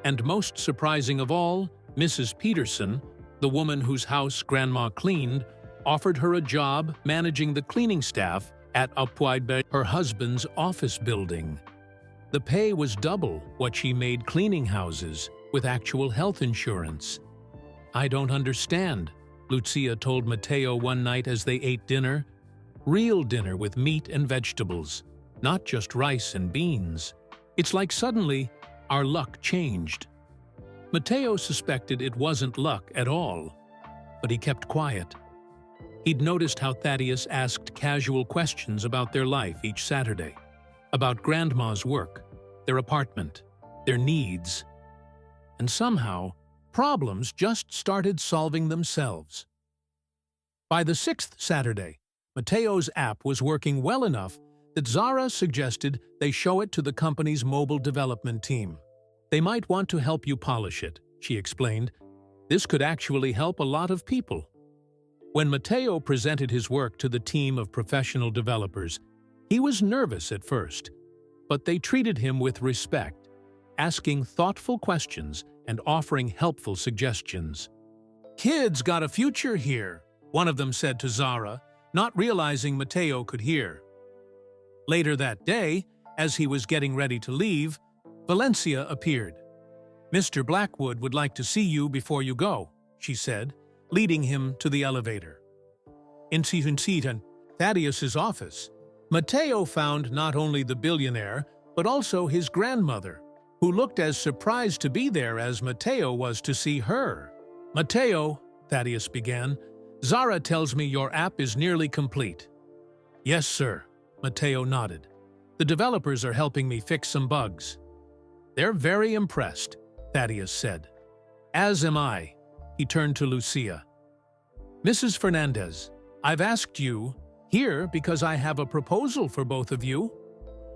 And most surprising of all, Mrs. Peterson, the woman whose house Grandma cleaned, offered her a job managing the cleaning staff at Upwide, her husband's office building. The pay was double what she made cleaning houses with actual health insurance. "I don't understand," Lucia told Matteo one night as they ate dinner. "Real dinner with meat and vegetables, not just rice and beans. It's like suddenly our luck changed." Matteo suspected it wasn't luck at all, but he kept quiet. He'd noticed how Thaddeus asked casual questions about their life each Saturday, about Grandma's work, their apartment, their needs. And somehow, problems just started solving themselves. By the 6th Saturday, Matteo's app was working well enough that Zara suggested they show it to the company's mobile development team. "They might want to help you polish it," she explained. "This could actually help a lot of people." When Matteo presented his work to the team of professional developers, he was nervous at first, but they treated him with respect, asking thoughtful questions and offering helpful suggestions. "Kids got a future here," one of them said to Zara, not realizing Matteo could hear. Later that day, as he was getting ready to leave, Valencia appeared. "Mr. Blackwood would like to see you before you go," she said, leading him to the elevator. In Thaddeus's office, Matteo found not only the billionaire, but also his grandmother, who looked as surprised to be there as Matteo was to see her. "Matteo," Thaddeus began, "Zara tells me your app is nearly complete." "Yes, sir," Matteo nodded. "The developers are helping me fix some bugs." "They're very impressed," Thaddeus said. "As am I." He turned to Lucia. "Mrs. Fernandez, I've asked you here because I have a proposal for both of you.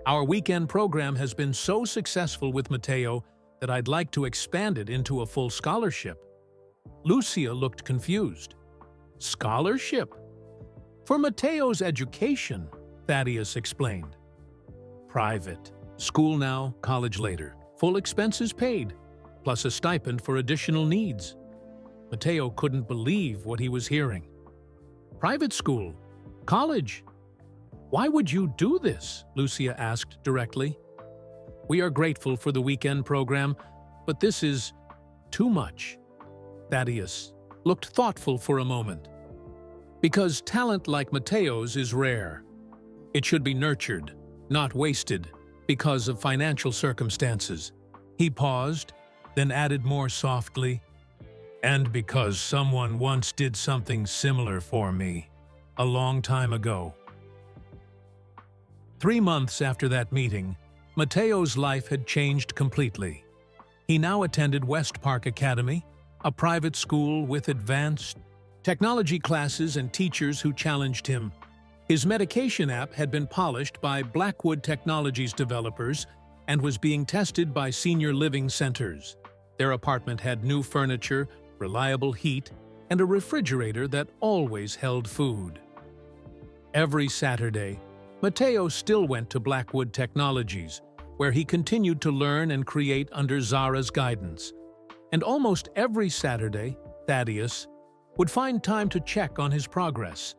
Our weekend program has been so successful with Matteo that I'd like to expand it into a full scholarship." Lucia looked confused. "Scholarship?" "For Matteo's education," Thaddeus explained. "Private. School now, college later. Full expenses paid, plus a stipend for additional needs." Matteo couldn't believe what he was hearing. "Private school? College? Why would you do this?" Lucia asked directly. "We are grateful for the weekend program, but this is too much." Thaddeus looked thoughtful for a moment. "Because talent like Matteo's is rare. It should be nurtured, not wasted, because of financial circumstances." He paused, then added more softly, "And because someone once did something similar for me, a long time ago." 3 months after that meeting, Matteo's life had changed completely. He now attended West Park Academy, a private school with advanced technology classes and teachers who challenged him. His medication app had been polished by Blackwood Technologies developers and was being tested by senior living centers. Their apartment had new furniture, reliable heat, and a refrigerator that always held food. Every Saturday, Mateo still went to Blackwood Technologies, where he continued to learn and create under Zara's guidance. And almost every Saturday, Thaddeus would find time to check on his progress,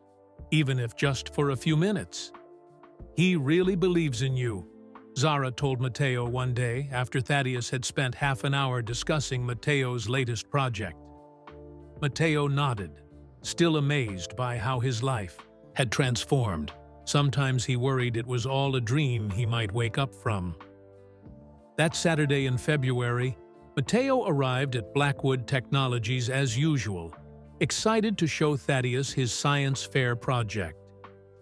even if just for a few minutes. "He really believes in you," Zara told Mateo one day after Thaddeus had spent half an hour discussing Mateo's latest project. Mateo nodded, still amazed by how his life had transformed. Sometimes he worried it was all a dream he might wake up from. That Saturday in February, Mateo arrived at Blackwood Technologies as usual, excited to show Thaddeus his science fair project,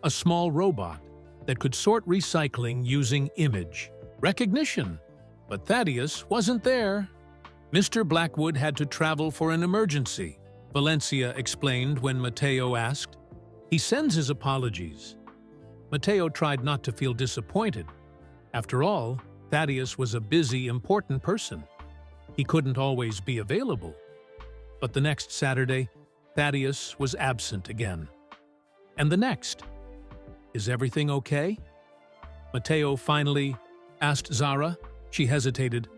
a small robot that could sort recycling using image recognition. But Thaddeus wasn't there. Mr. Blackwood had to travel for an emergency, Valencia explained when Mateo asked. He sends his apologies. Mateo tried not to feel disappointed. After all, Thaddeus was a busy, important person. He couldn't always be available. But the next Saturday, Thaddeus was absent again. And the next. "Is everything okay?" Mateo finally asked Zara. She hesitated.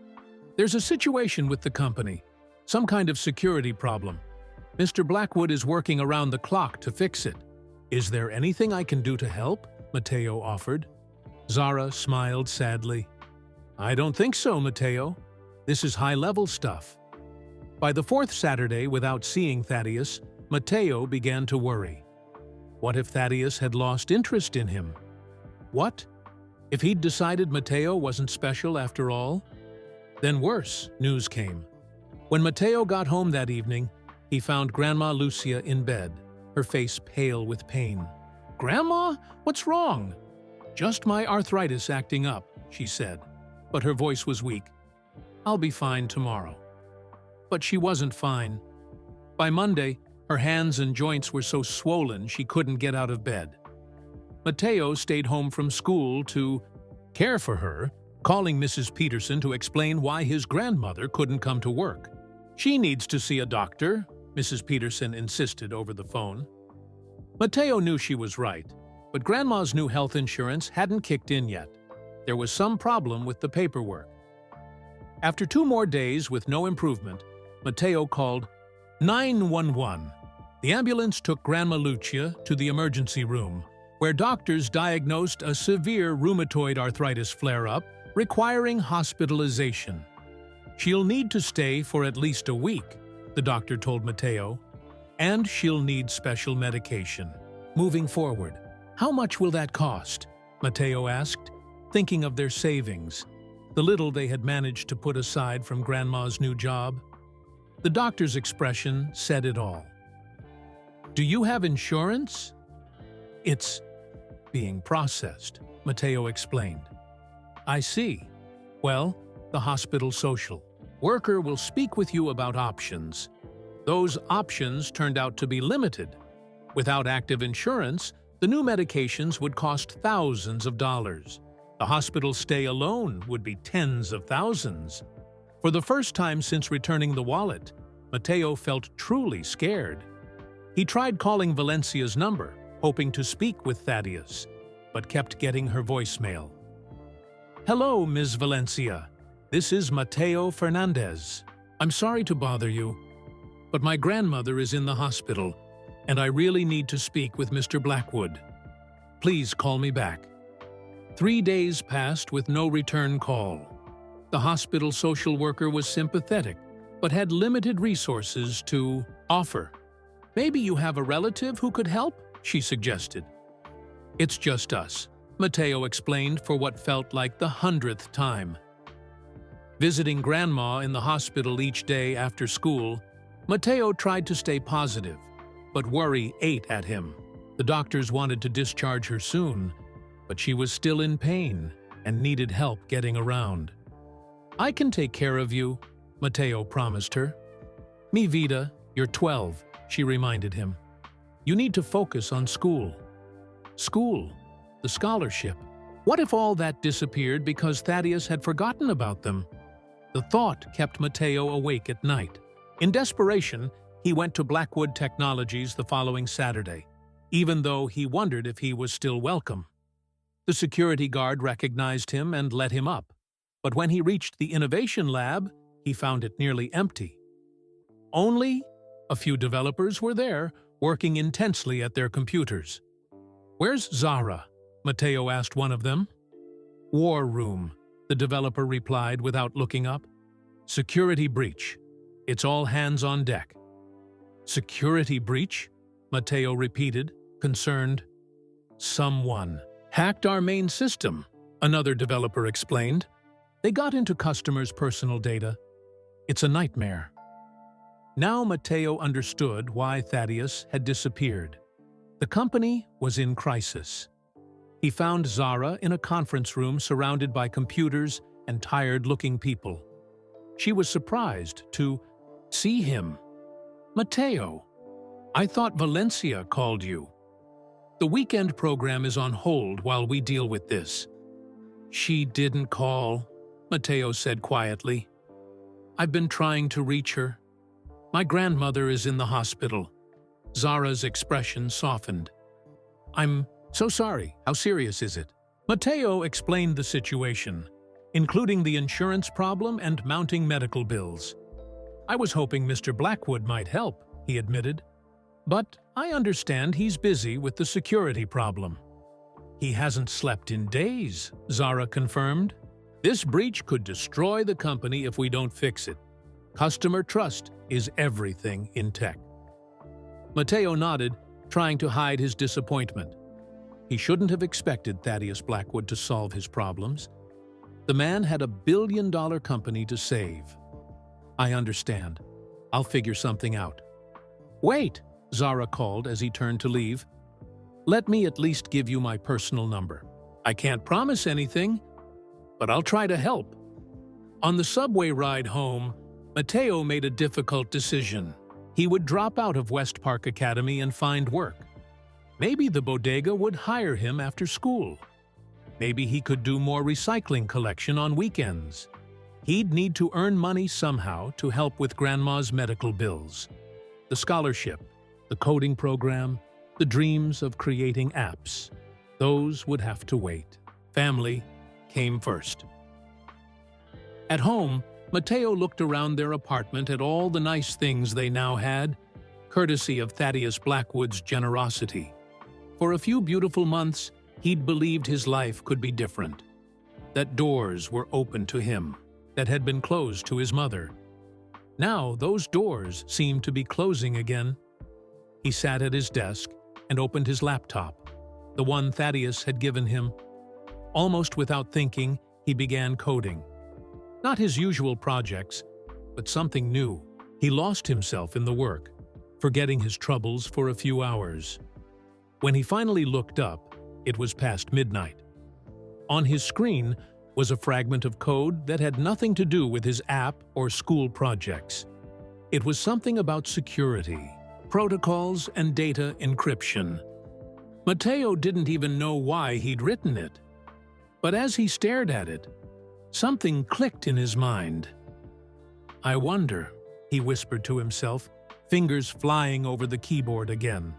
"There's a situation with the company. Some kind of security problem. Mr. Blackwood is working around the clock to fix it. Is there anything I can do to help?" Mateo offered. Zara smiled sadly. "I don't think so, Mateo. This is high-level stuff." By the fourth Saturday, without seeing Thaddeus, Mateo began to worry. What if Thaddeus had lost interest in him? What if he'd decided Mateo wasn't special after all? Then worse news came. When Mateo got home that evening, he found Grandma Lucia in bed, her face pale with pain. "Grandma, what's wrong?" "Just my arthritis acting up," she said, but her voice was weak. "I'll be fine tomorrow." But she wasn't fine. By Monday, her hands and joints were so swollen she couldn't get out of bed. Mateo stayed home from school to care for her, calling Mrs. Peterson to explain why his grandmother couldn't come to work. "She needs to see a doctor," Mrs. Peterson insisted over the phone. Mateo knew she was right, but Grandma's new health insurance hadn't kicked in yet. There was some problem with the paperwork. After 2 more days with no improvement, Mateo called 911. The ambulance took Grandma Lucia to the emergency room, where doctors diagnosed a severe rheumatoid arthritis flare-up requiring hospitalization. "She'll need to stay for at least a week," the doctor told Mateo, "and she'll need special medication." Moving forward, "How much will that cost?" Mateo asked, thinking of their savings, the little they had managed to put aside from Grandma's new job. The doctor's expression said it all. "Do you have insurance?" "It's being processed," Mateo explained. "I see. Well, the hospital social worker will speak with you about options." Those options turned out to be limited. Without active insurance, the new medications would cost thousands of dollars. The hospital stay alone would be tens of thousands. For the first time since returning the wallet, Mateo felt truly scared. He tried calling Valencia's number, hoping to speak with Thaddeus, but kept getting her voicemail. "Hello, Ms. Valencia. This is Mateo Fernandez. I'm sorry to bother you, but my grandmother is in the hospital, and I really need to speak with Mr. Blackwood. Please call me back." 3 days passed with no return call. The hospital social worker was sympathetic, but had limited resources to offer. "Maybe you have a relative who could help?" she suggested. "It's just us," Mateo explained for what felt like the 100th time. Visiting Grandma in the hospital each day after school, Mateo tried to stay positive, but worry ate at him. The doctors wanted to discharge her soon, but she was still in pain and needed help getting around. "I can take care of you," Mateo promised her. "Mi vida, you're 12, she reminded him. "You need to focus on school." School, the scholarship. What if all that disappeared because Thaddeus had forgotten about them? The thought kept Mateo awake at night. In desperation, he went to Blackwood Technologies the following Saturday, even though he wondered if he was still welcome. The security guard recognized him and let him up, but when he reached the innovation lab, he found it nearly empty. Only a few developers were there, working intensely at their computers. "Where's Zara?" Matteo asked one of them. "War room," the developer replied without looking up. "Security breach. It's all hands on deck." "Security breach?" Matteo repeated, concerned. "Someone hacked our main system," another developer explained. "They got into customers' personal data. It's a nightmare." Now Matteo understood why Thaddeus had disappeared. The company was in crisis. He found Zara in a conference room surrounded by computers and tired-looking people. She was surprised to see him. "Matteo, I thought Valencia called you. The weekend program is on hold while we deal with this." "She didn't call," Matteo said quietly. "I've been trying to reach her. My grandmother is in the hospital." Zara's expression softened. "I'm so sorry. How serious is it?" Matteo explained the situation, including the insurance problem and mounting medical bills. "I was hoping Mr. Blackwood might help," he admitted. "But I understand he's busy with the security problem." "He hasn't slept in days," Zara confirmed. "This breach could destroy the company if we don't fix it. Customer trust is everything in tech." Matteo nodded, trying to hide his disappointment. He shouldn't have expected Thaddeus Blackwood to solve his problems. The man had $1 billion company to save. "I understand. I'll figure something out." "Wait," Zara called as he turned to leave. "Let me at least give you my personal number. I can't promise anything, but I'll try to help." On the subway ride home, Matteo made a difficult decision. He would drop out of West Park Academy and find work. Maybe the bodega would hire him after school. Maybe he could do more recycling collection on weekends. He'd need to earn money somehow to help with Grandma's medical bills. The scholarship, the coding program, the dreams of creating apps. Those would have to wait. Family came first. At home, Matteo looked around their apartment at all the nice things they now had, courtesy of Thaddeus Blackwood's generosity. For a few beautiful months, he'd believed his life could be different, that doors were open to him that had been closed to his mother. Now those doors seemed to be closing again. He sat at his desk and opened his laptop, the one Thaddeus had given him. Almost without thinking, he began coding. Not his usual projects, but something new. He lost himself in the work, forgetting his troubles for a few hours. When he finally looked up, it was past midnight. On his screen was a fragment of code that had nothing to do with his app or school projects. It was something about security, protocols, and data encryption. Matteo didn't even know why he'd written it. But as he stared at it, something clicked in his mind. "I wonder," he whispered to himself, fingers flying over the keyboard again.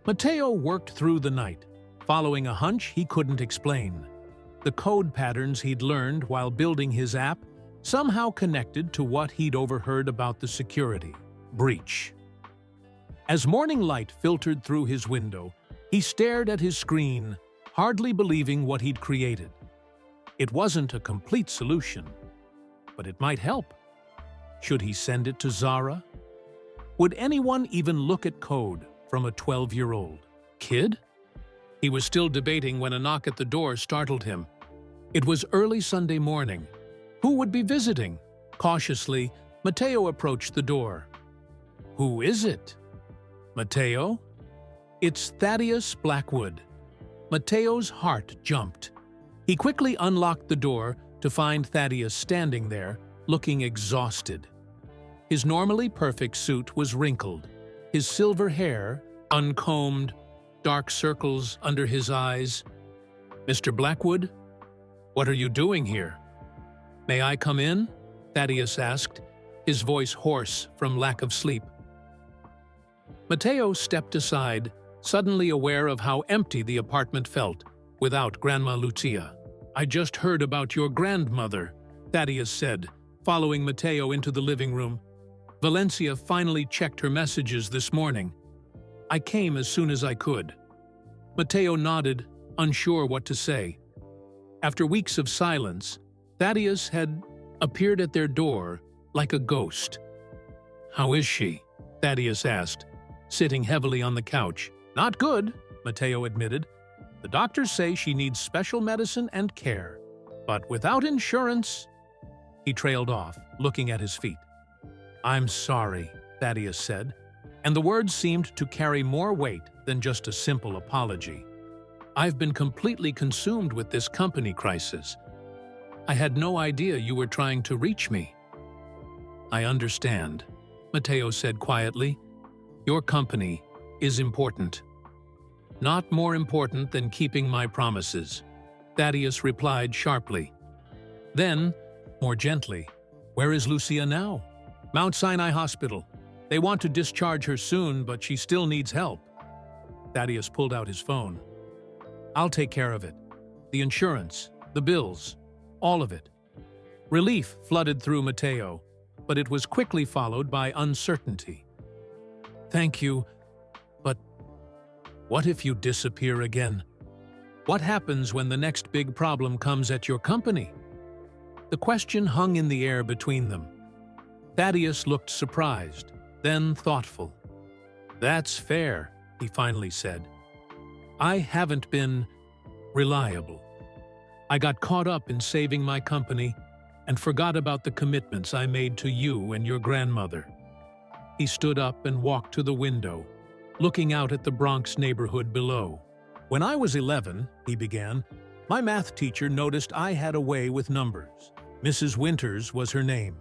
Matteo worked through the night, following a hunch he couldn't explain. The code patterns he'd learned while building his app somehow connected to what he'd overheard about the security breach. As morning light filtered through his window, he stared at his screen, hardly believing what he'd created. It wasn't a complete solution, but it might help. Should he send it to Zara? Would anyone even look at code from a 12-year-old kid? He was still debating when a knock at the door startled him. It was early Sunday morning. Who would be visiting? Cautiously, Matteo approached the door. "Who is it?" "Matteo?" "It's Thaddeus Blackwood." Matteo's heart jumped. He quickly unlocked the door to find Thaddeus standing there, looking exhausted. His normally perfect suit was wrinkled, his silver hair uncombed, dark circles under his eyes. "Mr. Blackwood, what are you doing here?" "May I come in?" Thaddeus asked, his voice hoarse from lack of sleep. Mateo stepped aside, suddenly aware of how empty the apartment felt without Grandma Lucia. "I just heard about your grandmother," Thaddeus said, following Mateo into the living room. "Valencia finally checked her messages this morning. I came as soon as I could." Mateo nodded, unsure what to say. After weeks of silence, Thaddeus had appeared at their door like a ghost. "How is she?" Thaddeus asked, sitting heavily on the couch. "Not good," Mateo admitted. "The doctors say she needs special medicine and care. But without insurance—" He trailed off, looking at his feet. "I'm sorry," Thaddeus said, and the words seemed to carry more weight than just a simple apology. "I've been completely consumed with this company crisis. I had no idea you were trying to reach me." "I understand," Mateo said quietly. "Your company is important." "Not more important than keeping my promises," Thaddeus replied sharply. Then, more gently, "Where is Lucia now?" "Mount Sinai Hospital. They want to discharge her soon, but she still needs help." Thaddeus pulled out his phone. "I'll take care of it. The insurance, the bills, all of it." Relief flooded through Mateo, but it was quickly followed by uncertainty. "Thank you, but what if you disappear again? What happens when the next big problem comes at your company?" The question hung in the air between them. Thaddeus looked surprised, then thoughtful. "That's fair," he finally said. "I haven't been reliable. I got caught up in saving my company and forgot about the commitments I made to you and your grandmother." He stood up and walked to the window, looking out at the Bronx neighborhood below. "When I was 11, he began, my math teacher noticed I had a way with numbers. Mrs. Winters was her name.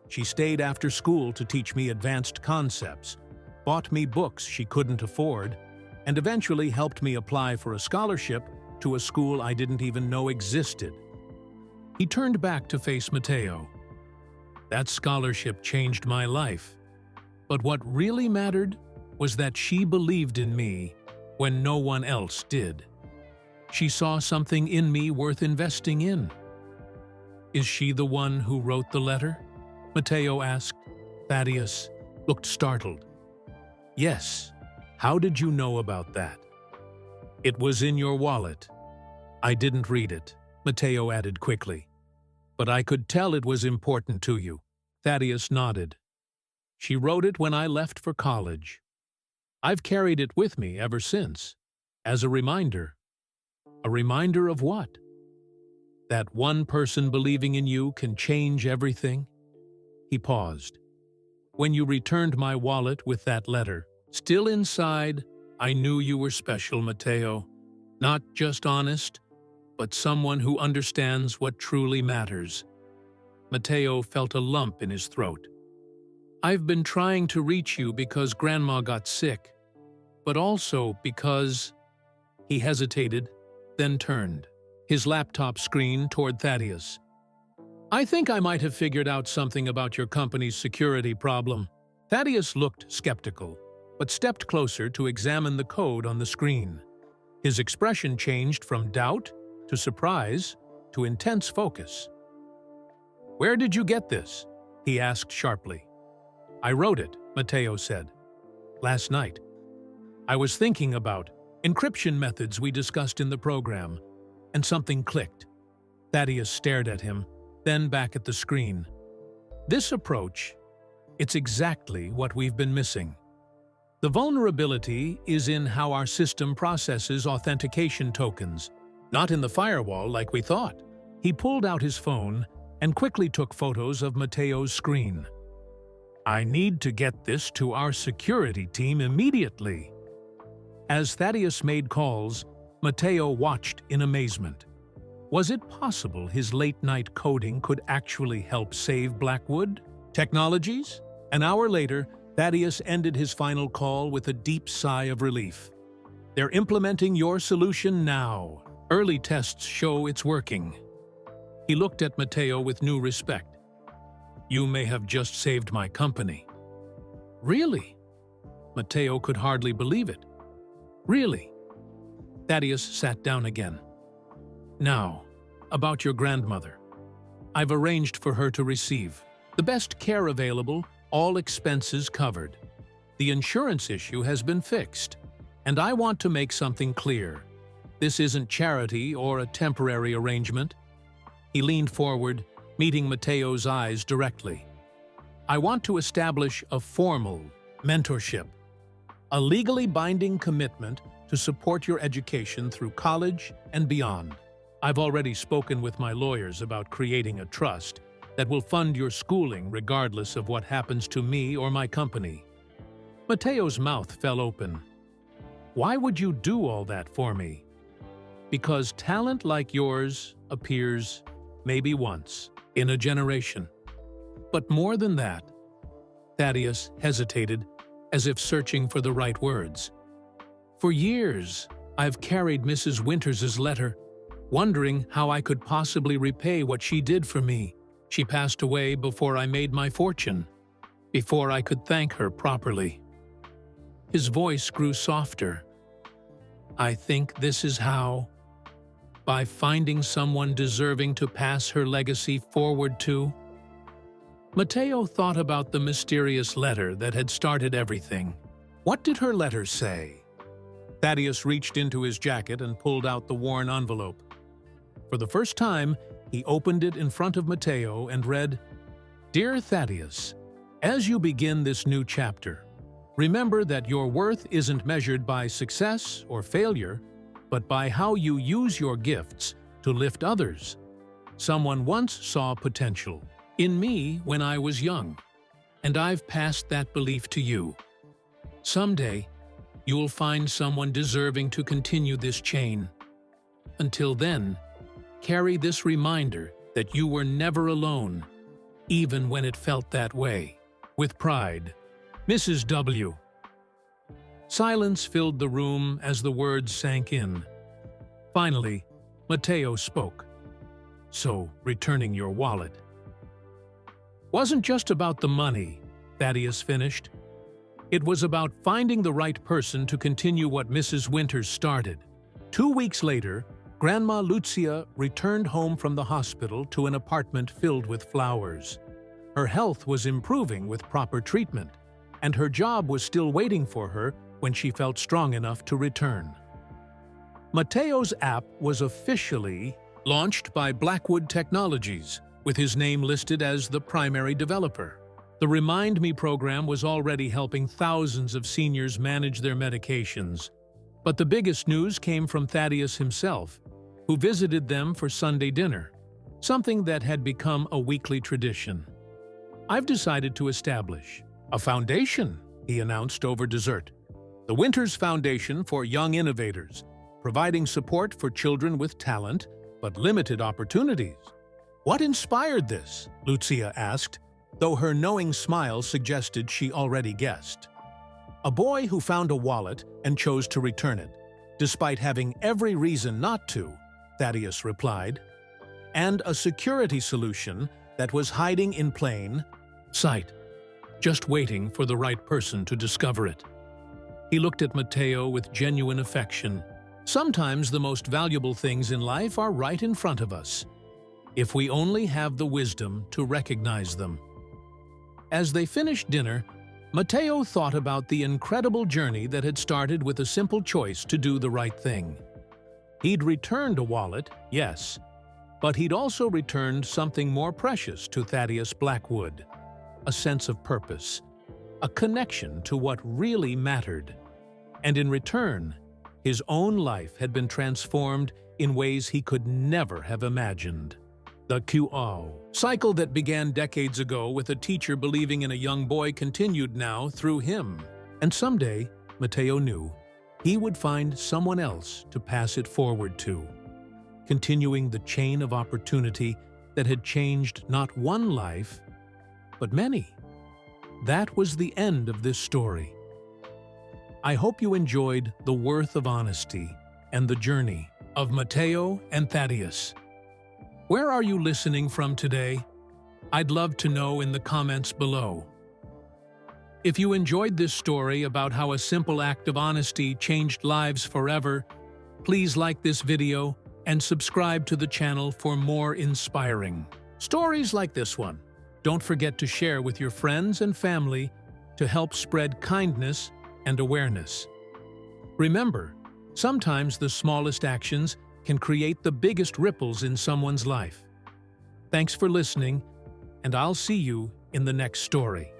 She stayed after school to teach me advanced concepts, bought me books she couldn't afford, and eventually helped me apply for a scholarship to a school I didn't even know existed." He turned back to face Mateo. "That scholarship changed my life. But what really mattered was that she believed in me when no one else did. She saw something in me worth investing in." "Is she the one who wrote the letter?" Mateo asked. Thaddeus looked startled. "Yes. How did you know about that?" "It was in your wallet. I didn't read it," Mateo added quickly. "But I could tell it was important to you." Thaddeus nodded. "She wrote it when I left for college. I've carried it with me ever since, as a reminder." "A reminder of what?" "That one person believing in you can change everything." He paused. "When you returned my wallet with that letter, still inside, I knew you were special, Mateo. Not just honest, but someone who understands what truly matters." Mateo felt a lump in his throat. "I've been trying to reach you because Grandma got sick, but also because—" He hesitated, then turned, his laptop screen toward Thaddeus. "I think I might have figured out something about your company's security problem." Thaddeus looked skeptical, but stepped closer to examine the code on the screen. His expression changed from doubt to surprise to intense focus. "Where did you get this?" he asked sharply. "I wrote it," Mateo said. "Last night. I was thinking about encryption methods we discussed in the program, and something clicked." Thaddeus stared at him, then back at the screen. "This approach, it's exactly what we've been missing. The vulnerability is in how our system processes authentication tokens, not in the firewall like we thought." He pulled out his phone and quickly took photos of Mateo's screen. "I need to get this to our security team immediately." As Thaddeus made calls, Mateo watched in amazement. Was it possible his late-night coding could actually help save Blackwood Technologies? An hour later, Thaddeus ended his final call with a deep sigh of relief. "They're implementing your solution now. Early tests show it's working." He looked at Mateo with new respect. You may have just saved my company." "Really?" Matteo could hardly believe it. "Really?" Thaddeus sat down again. "Now, about your grandmother. I've arranged for her to receive the best care available, all expenses covered. The insurance issue has been fixed, and I want to make something clear. This isn't charity or a temporary arrangement." He leaned forward, meeting Matteo's eyes directly. "I want to establish a formal mentorship, a legally binding commitment to support your education through college and beyond. I've already spoken with my lawyers about creating a trust that will fund your schooling regardless of what happens to me or my company." Matteo's mouth fell open. "Why would you do all that for me?" "Because talent like yours appears maybe once in a generation. But more than that." Thaddeus hesitated, as if searching for the right words. "For years, I've carried Mrs. Winters's letter, wondering how I could possibly repay what she did for me. She passed away before I made my fortune, before I could thank her properly." His voice grew softer. "I think this is how. By finding someone deserving to pass her legacy forward to." Matteo thought about the mysterious letter that had started everything. What did her letter say? Thaddeus reached into his jacket and pulled out the worn envelope. For the first time, he opened it in front of Matteo and read, "Dear Thaddeus, as you begin this new chapter, remember that your worth isn't measured by success or failure, but by how you use your gifts to lift others. Someone once saw potential in me when I was young, and I've passed that belief to you. Someday, you'll find someone deserving to continue this chain. Until then, carry this reminder that you were never alone, even when it felt that way. With pride, Mrs. W." Silence filled the room as the words sank in. Finally, Matteo spoke. "So, returning your wallet." "Wasn't just about the money," Thaddeus finished. "It was about finding the right person to continue what Mrs. Winters started." 2 weeks later, Grandma Lucia returned home from the hospital to an apartment filled with flowers. Her health was improving with proper treatment, and her job was still waiting for her when she felt strong enough to return. Matteo's app was officially launched by Blackwood Technologies, with his name listed as the primary developer. The Remind Me program was already helping thousands of seniors manage their medications. But the biggest news came from Thaddeus himself, who visited them for Sunday dinner, something that had become a weekly tradition. "I've decided to establish a foundation," he announced over dessert. "The Winters Foundation for Young Innovators, providing support for children with talent but limited opportunities." "What inspired this?" Lucia asked, though her knowing smile suggested she already guessed. "A boy who found a wallet and chose to return it, despite having every reason not to," Thaddeus replied. "And a security solution that was hiding in plain sight, just waiting for the right person to discover it." He looked at Matteo with genuine affection. "Sometimes the most valuable things in life are right in front of us, if we only have the wisdom to recognize them." As they finished dinner, Matteo thought about the incredible journey that had started with a simple choice to do the right thing. He'd returned a wallet, yes, but he'd also returned something more precious to Thaddeus Blackwood: a sense of purpose, a connection to what really mattered. And in return, his own life had been transformed in ways he could never have imagined. The QO cycle that began decades ago with a teacher believing in a young boy continued now through him. And someday, Matteo knew, he would find someone else to pass it forward to, continuing the chain of opportunity that had changed not one life, but many. That was the end of this story. I hope you enjoyed the worth of honesty and the journey of Matteo and Thaddeus. Where are you listening from today? I'd love to know in the comments below. If you enjoyed this story about how a simple act of honesty changed lives forever, please like this video and subscribe to the channel for more inspiring stories like this one. Don't forget to share with your friends and family to help spread kindness and awareness. Remember, sometimes the smallest actions can create the biggest ripples in someone's life. Thanks for listening, and I'll see you in the next story.